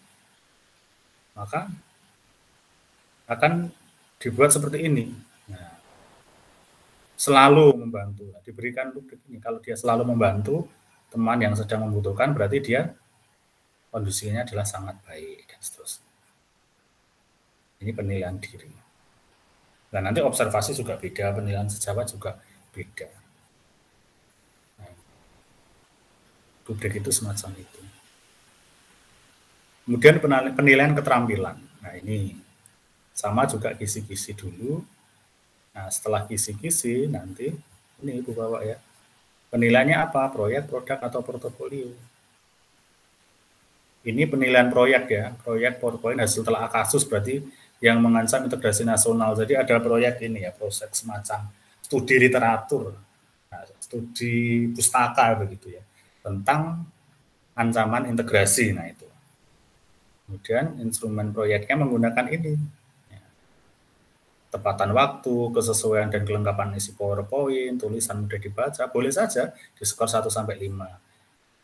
Maka akan dibuat seperti ini. Nah, selalu membantu, diberikan rubrik ini. Kalau dia selalu membantu teman yang sedang membutuhkan, berarti dia kondisinya adalah sangat baik dan seterusnya. Ini penilaian diri. Dan nanti observasi juga beda, penilaian sejawat juga beda. Nah, rubrik itu semacam itu. Kemudian penilaian keterampilan. Nah, ini sama juga kisi-kisi dulu. Nah, setelah kisi-kisi nanti ini Ibu bawa ya. Penilaiannya apa? Proyek, produk, atau portofolio. Ini penilaian proyek ya. Proyek, portofolio, hasil telah kasus berarti yang mengancam integrasi nasional. Jadi ada proyek ini ya, proses semacam studi literatur, nah, studi pustaka begitu ya, tentang ancaman integrasi. Nah, itu. Kemudian instrumen proyeknya menggunakan ini. Ya. Tepatan waktu, kesesuaian dan kelengkapan isi PowerPoint, tulisan mudah dibaca, boleh saja di skor 1 sampai 5.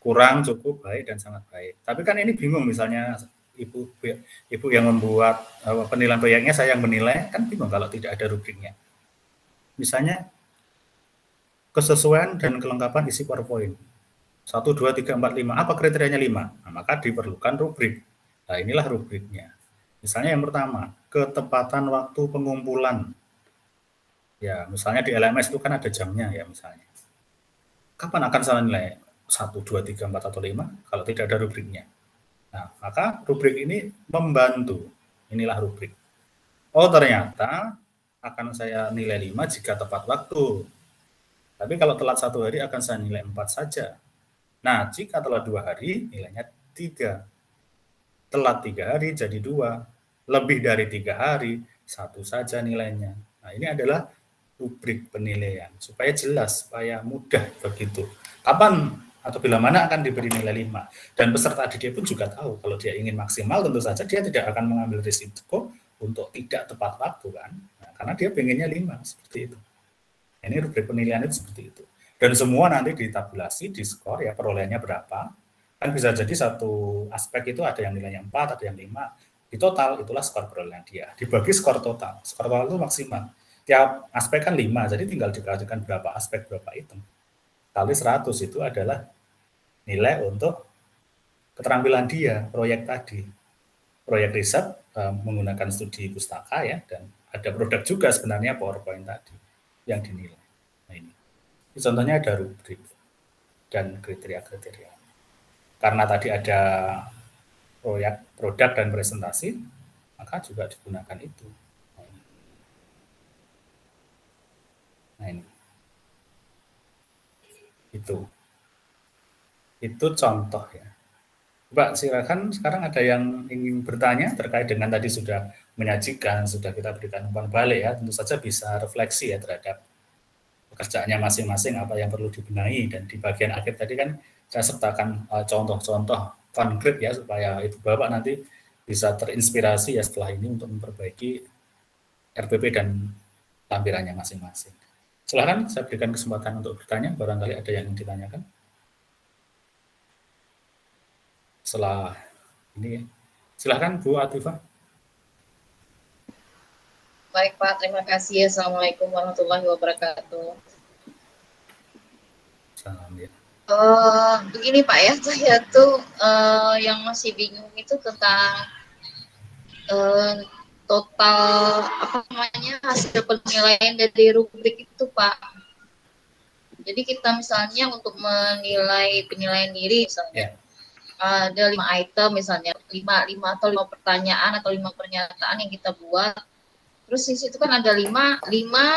Kurang, cukup, baik, dan sangat baik. Tapi kan ini bingung misalnya Ibu yang membuat penilaian proyeknya, saya yang menilai, kan bingung kalau tidak ada rubriknya. Misalnya kesesuaian dan kelengkapan isi PowerPoint. 1, 2, 3, 4, 5. Apa kriterianya 5? Nah, maka diperlukan rubrik. Nah, inilah rubriknya. Misalnya yang pertama, ketepatan waktu pengumpulan. Ya, misalnya di LMS itu kan ada jamnya ya misalnya. Kapan akan salah nilai? 1, 2, 3, 4, atau 5? Kalau tidak ada rubriknya. Nah, maka rubrik ini membantu. Inilah rubrik. Oh, ternyata akan saya nilai 5 jika tepat waktu. Tapi kalau telat 1 hari akan saya nilai 4 saja. Nah, jika telat 2 hari, nilainya 3. Telat 3 hari jadi 2. Lebih dari 3 hari, 1 saja nilainya. Nah, ini adalah rubrik penilaian. Supaya jelas, supaya mudah begitu. Kapan atau bila mana akan diberi nilai 5. Dan peserta didik pun juga tahu, kalau dia ingin maksimal, tentu saja dia tidak akan mengambil risiko untuk tidak tepat waktu kan. Nah, karena dia pengennya 5, seperti itu. Ini rubrik penilaian itu seperti itu. Dan semua nanti ditabulasi, di skor ya perolehannya berapa. Kan bisa jadi satu aspek itu ada yang nilainya 4, ada yang 5. Di total itulah skor perolehan dia. Dibagi skor total. Skor total itu maksimal. Tiap aspek kan 5, jadi tinggal dikalikan berapa aspek, berapa item. Kali 100 itu adalah nilai untuk keterampilan dia, proyek tadi. Proyek riset menggunakan studi pustaka ya, dan ada produk juga sebenarnya PowerPoint tadi yang dinilai. Nah ini contohnya ada rubrik dan kriteria-kriteria. Karena tadi ada proyek, produk dan presentasi, maka juga digunakan itu. Nah ini. Itu contoh ya. Mbak, silakan sekarang ada yang ingin bertanya terkait dengan tadi sudah menyajikan, sudah kita berikan umpan balik ya, tentu saja bisa refleksi ya terhadap pekerjaannya masing-masing, apa yang perlu dibenahi, dan di bagian akhir tadi kan saya sertakan contoh-contoh konkret ya, supaya itu Bapak nanti bisa terinspirasi ya setelah ini untuk memperbaiki RPP dan lampirannya masing-masing. Silakan saya berikan kesempatan untuk bertanya, barangkali ada yang ingin ditanyakan. Setelah ini, silakan Bu Atifah. Baik Pak, terima kasih. Assalamualaikum warahmatullahi wabarakatuh. Salam ya. Begini Pak ya, saya tuh yang masih bingung itu tentang total apa namanya hasil penilaian dari rubrik itu Pak. Jadi kita misalnya untuk menilai penilaian diri misalnya. Ada 5 item misalnya, 5 atau 5 pertanyaan atau 5 pernyataan yang kita buat. Terus di situ kan ada 5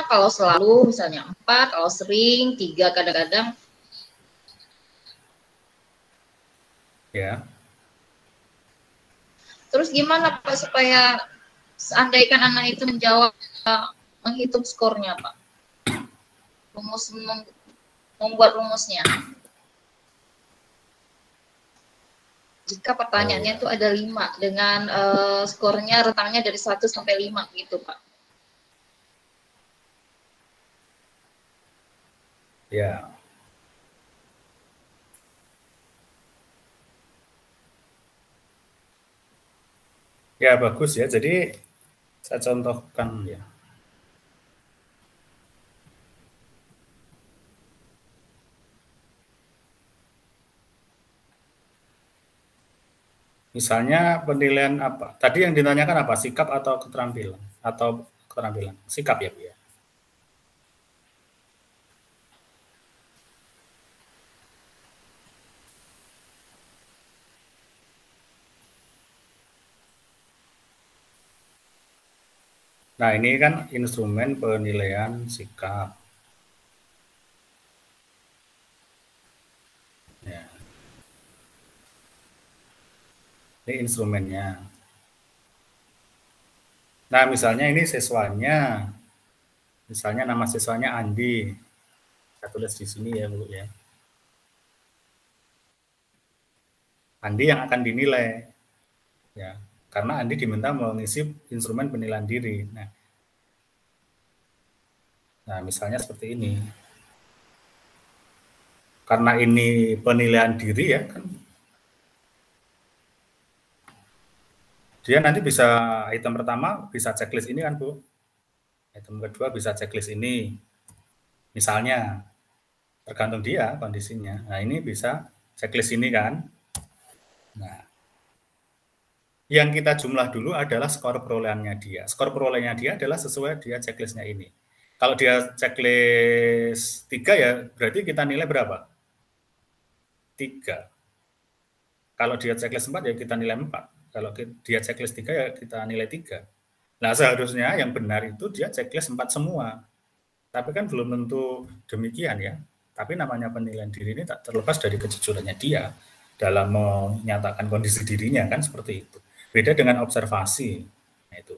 kalau selalu misalnya, 4 kalau sering, 3 kadang-kadang. Ya. Terus gimana Pak supaya seandaikan anak itu menjawab, menghitung skornya Pak? Membuat rumusnya. Jika pertanyaannya itu ada 5 dengan skornya rentangnya dari 1 sampai 5 gitu Pak. Ya. Ya bagus ya, jadi saya contohkan ya. Misalnya penilaian apa? Tadi yang ditanyakan apa? Sikap atau keterampilan? Atau keterampilan? Sikap ya Bu ya? Nah ini kan instrumen penilaian sikap. Ya. Ini instrumennya. Nah, misalnya ini siswanya. Misalnya nama siswanya Andi. Saya tulis di sini ya, Bu ya. Andi yang akan dinilai. Ya, karena Andi diminta mengisi instrumen penilaian diri. Nah, misalnya seperti ini. Karena ini penilaian diri ya, kan dia nanti bisa item pertama bisa checklist ini kan Bu. Item kedua bisa checklist ini. Misalnya tergantung dia kondisinya. Nah, ini bisa checklist ini kan. Nah, yang kita jumlah dulu adalah skor perolehannya dia. Skor perolehannya dia adalah sesuai dia checklistnya ini. Kalau dia checklist 3 ya berarti kita nilai berapa? 3. Kalau dia checklist 4 ya kita nilai 4. Kalau dia checklist 3 ya kita nilai 3. Nah, seharusnya yang benar itu dia checklist 4 semua. Tapi kan belum tentu demikian ya. Tapi namanya penilaian diri ini tak terlepas dari kejujurannya dia dalam menyatakan kondisi dirinya kan seperti itu. Beda dengan observasi. Nah, itu.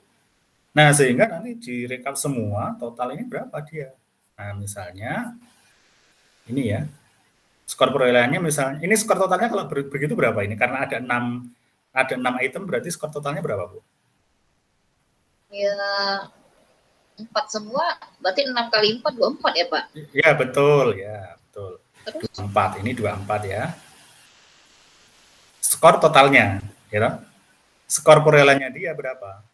Nah, sehingga nanti direkap semua total ini berapa dia. Nah, misalnya ini ya. Skor perolehannya misalnya, ini skor totalnya kalau begitu berapa ini? Karena ada 6 item, berarti skor totalnya berapa, Bu? Ya, 4 semua, berarti 6 kali 4, 24 ya, Pak? Ya, betul. Ya, betul. Terus? 24, ini 24 ya. Skor totalnya, ya. Skor perolehannya dia berapa?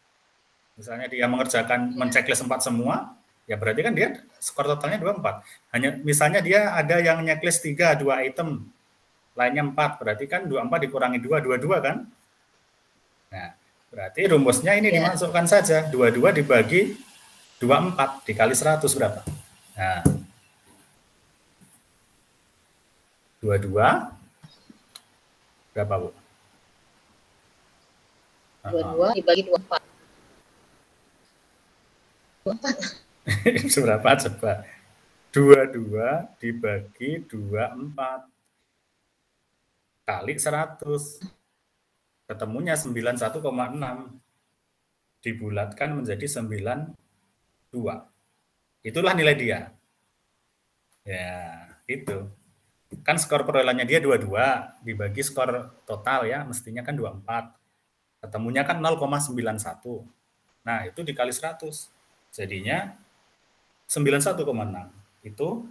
Misalnya dia mengerjakan, menceklis 4 semua, ya berarti kan dia skor totalnya 24. Hanya misalnya dia ada yang nyeklis 3, 2 item, lainnya 4, berarti kan 24 dikurangi 2, 22 kan? Nah, berarti rumusnya ini dimasukkan saja, 22 dibagi 24 dikali 100 berapa? Nah, 22 berapa, Bu? 22 dibagi 24. 24. Seberapa coba? 22 dibagi 24 kali 100. Ketemunya 91,6. Dibulatkan menjadi 92. Itulah nilai dia. Ya, itu. Kan skor perolehannya dia 22 dibagi skor total ya, mestinya kan 24. Ketemunya kan 0,91. Nah, itu dikali 100. Jadinya 91,6. Itu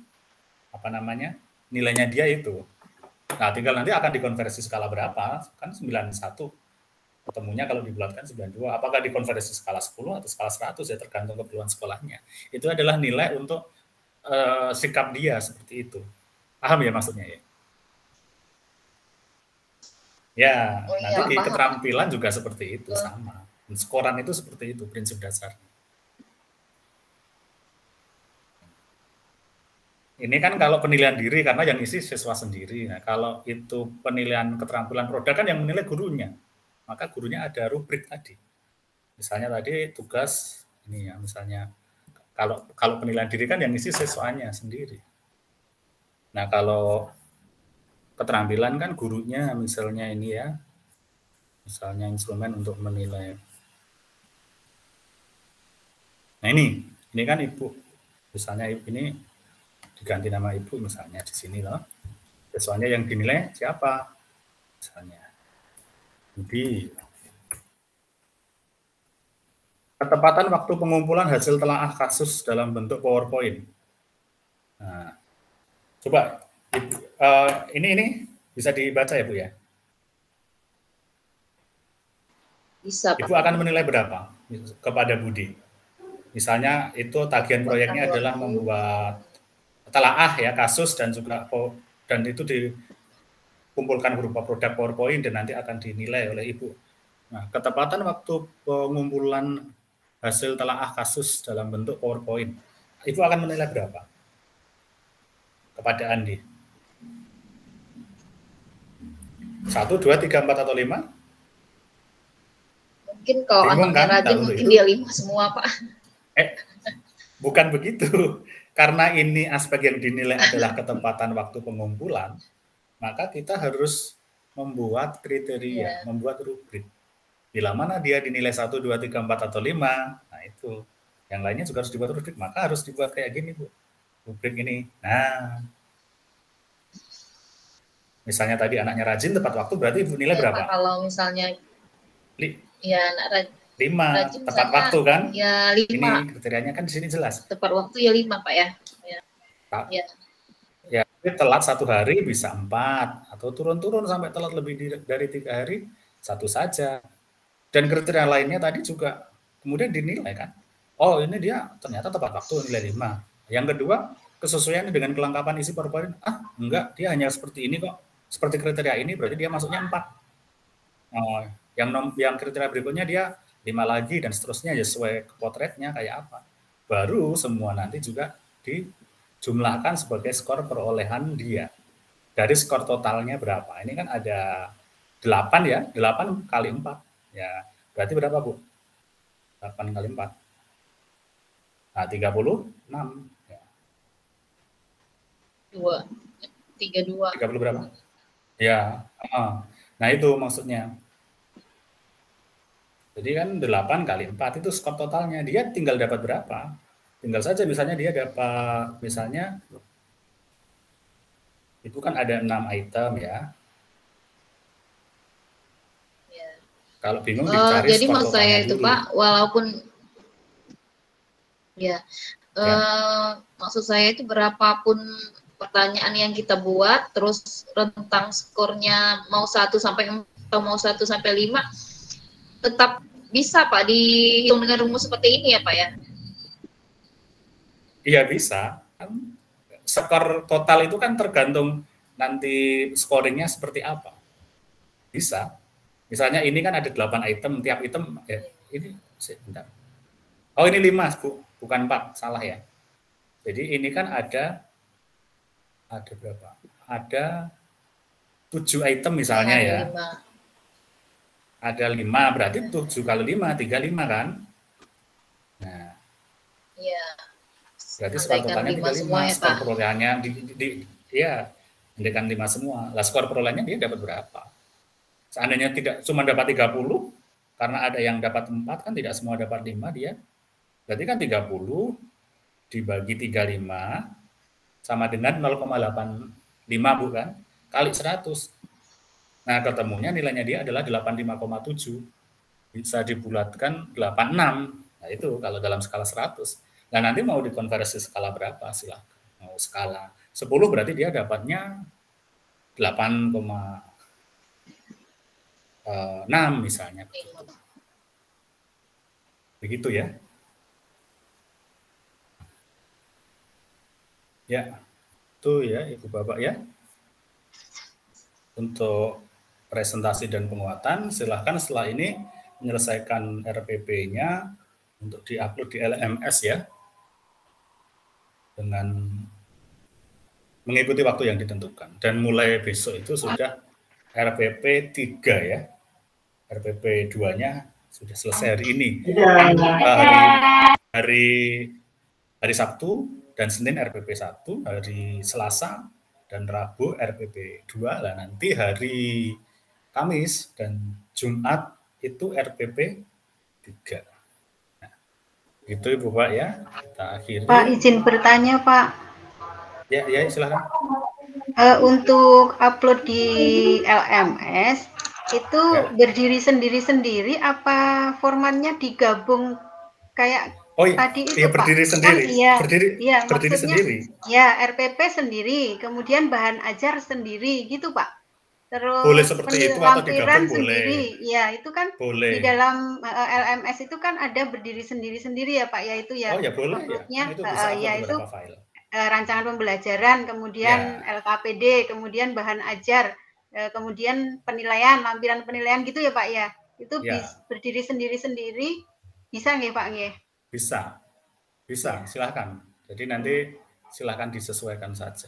apa namanya? Nilainya dia itu. Nah, tinggal nanti akan dikonversi skala berapa? Kan 91. Ketemunya kalau dibulatkan 92. Apakah dikonversi skala 10 atau skala 100 ya tergantung keperluan sekolahnya. Itu adalah nilai untuk sikap dia seperti itu. Paham ya maksudnya ya? Ya, nanti di keterampilan juga seperti itu sama. Skoran itu seperti itu prinsip dasarnya. Ini kan kalau penilaian diri karena yang isi siswa sendiri. Nah, kalau itu penilaian keterampilan produk kan yang menilai gurunya. Maka gurunya ada rubrik tadi. Misalnya tadi tugas ini ya, misalnya kalau penilaian diri kan yang isi siswanya sendiri. Nah, kalau keterampilan kan gurunya misalnya ini ya. Misalnya instrumen untuk menilai. Nah, ini kan Ibu. Misalnya ini diganti nama Ibu misalnya di sini loh. Siswanya yang dinilai siapa? Misalnya Budi. Ketepatan waktu pengumpulan hasil telaah kasus dalam bentuk PowerPoint. Nah, coba ini bisa dibaca ya Bu ya? Bisa, Pak. Ibu akan menilai berapa kepada Budi? Misalnya itu tagihan proyeknya adalah membuat telaah ya kasus dan juga dan itu dikumpulkan berupa produk PowerPoint dan nanti akan dinilai oleh Ibu. Nah, ketepatan waktu pengumpulan hasil telaah kasus dalam bentuk PowerPoint, Ibu akan menilai berapa kepada Andi? 1, 2, 3, 4 atau 5? Mungkin kalau anaknya rajin mungkin dia 5 semua, Pak. Bukan begitu. Karena ini aspek yang dinilai adalah ketepatan waktu pengumpulan, maka kita harus membuat kriteria, membuat rubrik. Bila mana dia dinilai 1, 2, 3, 4, atau 5, nah itu. Yang lainnya juga harus dibuat rubrik, maka harus dibuat kayak gini, Bu. Rubrik ini. Nah, misalnya tadi anaknya rajin tepat waktu, berarti Ibu nilai berapa? Kalau misalnya ya anak rajin 5, tepat waktu kan? Ya 5. Ini kriterianya kan di sini jelas. Tepat waktu ya 5, Pak ya. Ya, telat 1 hari bisa 4 atau turun-turun sampai telat lebih dari 3 hari 1 saja. Dan kriteria lainnya tadi juga kemudian dinilai kan. Oh, ini dia ternyata tepat waktu nilai 5. Yang kedua, kesesuaian dengan kelengkapan isi PowerPoint. Enggak, dia hanya seperti ini kok. Seperti kriteria ini berarti dia masuknya 4. Oh, yang kriteria berikutnya dia 5 lagi dan seterusnya ya sesuai potretnya kayak apa. Baru semua nanti juga dijumlahkan sebagai skor perolehan dia. Dari skor totalnya berapa? Ini kan ada 8 ya, 8 kali 4. Ya, berarti berapa Bu? 8 kali 4. Nah, 36. Ya. 32. 30 berapa? Ya. Nah, itu maksudnya. Jadi kan 8 kali 4 itu skor totalnya. Dia tinggal dapat berapa? Tinggal saja misalnya dia dapat, misalnya, itu kan ada 6 item ya. Kalau bingung dicari jadi skor maksud totalnya saya itu dulu. Pak, walaupun maksud saya itu berapapun pertanyaan yang kita buat, terus rentang skornya mau 1 sampai 4 atau mau 1 sampai 5, tetap bisa Pak dihitung dengan rumus seperti ini ya Pak ya? Iya bisa. Skor total itu kan tergantung nanti scoringnya seperti apa. Bisa. Misalnya ini kan ada 8 item, tiap item ini bentar. Oh, ini 5, Bu, bukan 4, salah ya. Jadi ini kan ada berapa? Ada 7 item misalnya ya. 5. Ada 5, berarti 7 kali 5, 35 kan? Nah. Iya. Berarti skor totalnya 35, skor perolehannya andaikan 5 semua. Lah skor perolehannya dia dapat berapa? Seandainya tidak cuma dapat 30, karena ada yang dapat 4 kan tidak semua dapat 5 dia. Berarti kan 30 dibagi 35 sama dengan 0,85 bukan? Kali 100. Nah, ketemunya nilainya dia adalah 85,7. Bisa dibulatkan 86. Nah, itu kalau dalam skala 100. Nah, nanti mau dikonversi skala berapa? Silakan. Mau skala 10 berarti dia dapatnya 8,6 misalnya. Begitu ya. Ya, itu ya Ibu Bapak ya. Untuk presentasi dan penguatan, silahkan setelah ini menyelesaikan RPP-nya untuk diupload di LMS ya. Dengan mengikuti waktu yang ditentukan. Dan mulai besok itu sudah RPP 3 ya. RPP 2-nya sudah selesai hari ini. Hari Sabtu dan Senin RPP 1, hari Selasa dan Rabu RPP 2, lah nanti hari Kamis dan Jumat itu RPP 3. Nah, gitu Ibu Pak ya. Kita akhiri. Pak, izin bertanya Pak. Ya silakan. Untuk upload di LMS itu berdiri sendiri-sendiri apa formatnya digabung kayak tadi itu Pak? Berdiri sendiri. Kan, berdiri maksudnya, sendiri. Ya, RPP sendiri, kemudian bahan ajar sendiri gitu Pak. Terus boleh seperti itu atau digabung sendiri. Boleh. Ya, itu kan boleh. Di dalam LMS itu kan ada berdiri sendiri-sendiri ya Pak, yaitu ya. Oh ya boleh ya. Itu bisa itu file. Rancangan pembelajaran, kemudian LKPD, kemudian bahan ajar, kemudian penilaian, lampiran penilaian gitu ya Pak ya. Itu berdiri sendiri-sendiri, bisa nggih Pak nggih? Bisa, silahkan. Jadi nanti silahkan disesuaikan saja.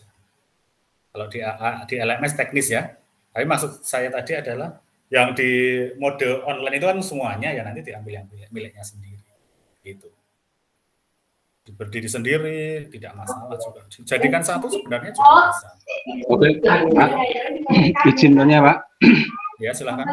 Kalau di LMS teknis ya. Tapi maksud saya tadi adalah yang di mode online itu kan semuanya ya nanti diambil yang miliknya sendiri. Gitu. Berdiri sendiri tidak masalah juga. Jadikan satu sebenarnya juga bisa. Oke, Pak. Izin tanya Pak. Ya silakan.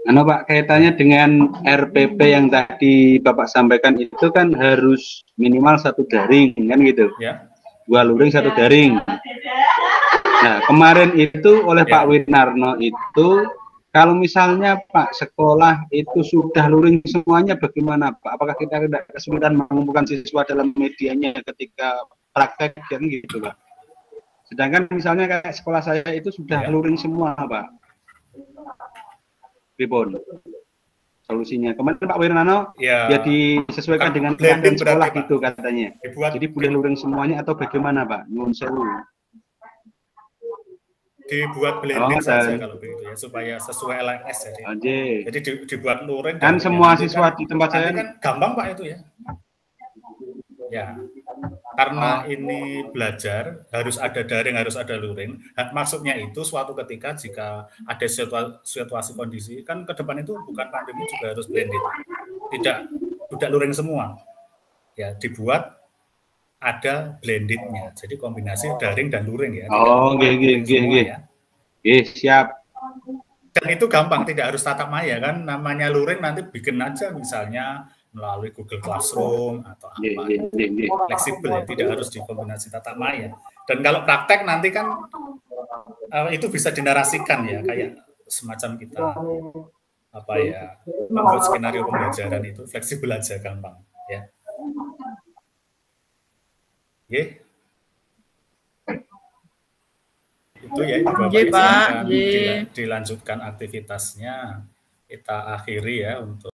Pak, kaitannya dengan RPP yang tadi Bapak sampaikan itu kan harus minimal 1 daring kan gitu. Ya. 2 luring 1 daring. Nah, kemarin itu oleh Pak Winarno itu kalau misalnya Pak sekolah itu sudah luring semuanya bagaimana Pak? Apakah kita tidak kesulitan mengumpulkan siswa dalam medianya ketika praktek kan gitu Pak? Sedangkan misalnya kayak sekolah saya itu sudah luring semua Pak. Ribon. Solusinya kemarin Pak Wirnano ya disesuaikan dengan keadaan sekolah gitu katanya. Jadi boleh luring semuanya atau bagaimana Pak? Nyuwun sewu. Dibuat blending saja kalau begitu ya supaya sesuai LMS jadi dibuat luring kan semua siswa di tempat saya kan gampang Pak itu ya karena ini belajar harus ada daring, harus ada luring. Maksudnya itu suatu ketika jika ada situasi kondisi, kan ke depan itu bukan pandemi juga harus blended, tidak luring semua. Ya, dibuat ada blendednya, jadi kombinasi daring dan luring ya. Oh, siap. Dan itu gampang, tidak harus tatap maya kan, namanya luring nanti bikin aja misalnya melalui Google Classroom atau apa, fleksibel ya, tidak harus dikombinasi tatap maya. Dan kalau praktek nanti kan itu bisa dinarasikan ya, kayak semacam kita apa ya, membuat skenario pembelajaran itu fleksibel aja, gampang ya. Oke. Itu ya, itu Bapak Ibu, dilanjutkan aktivitasnya, kita akhiri ya untuk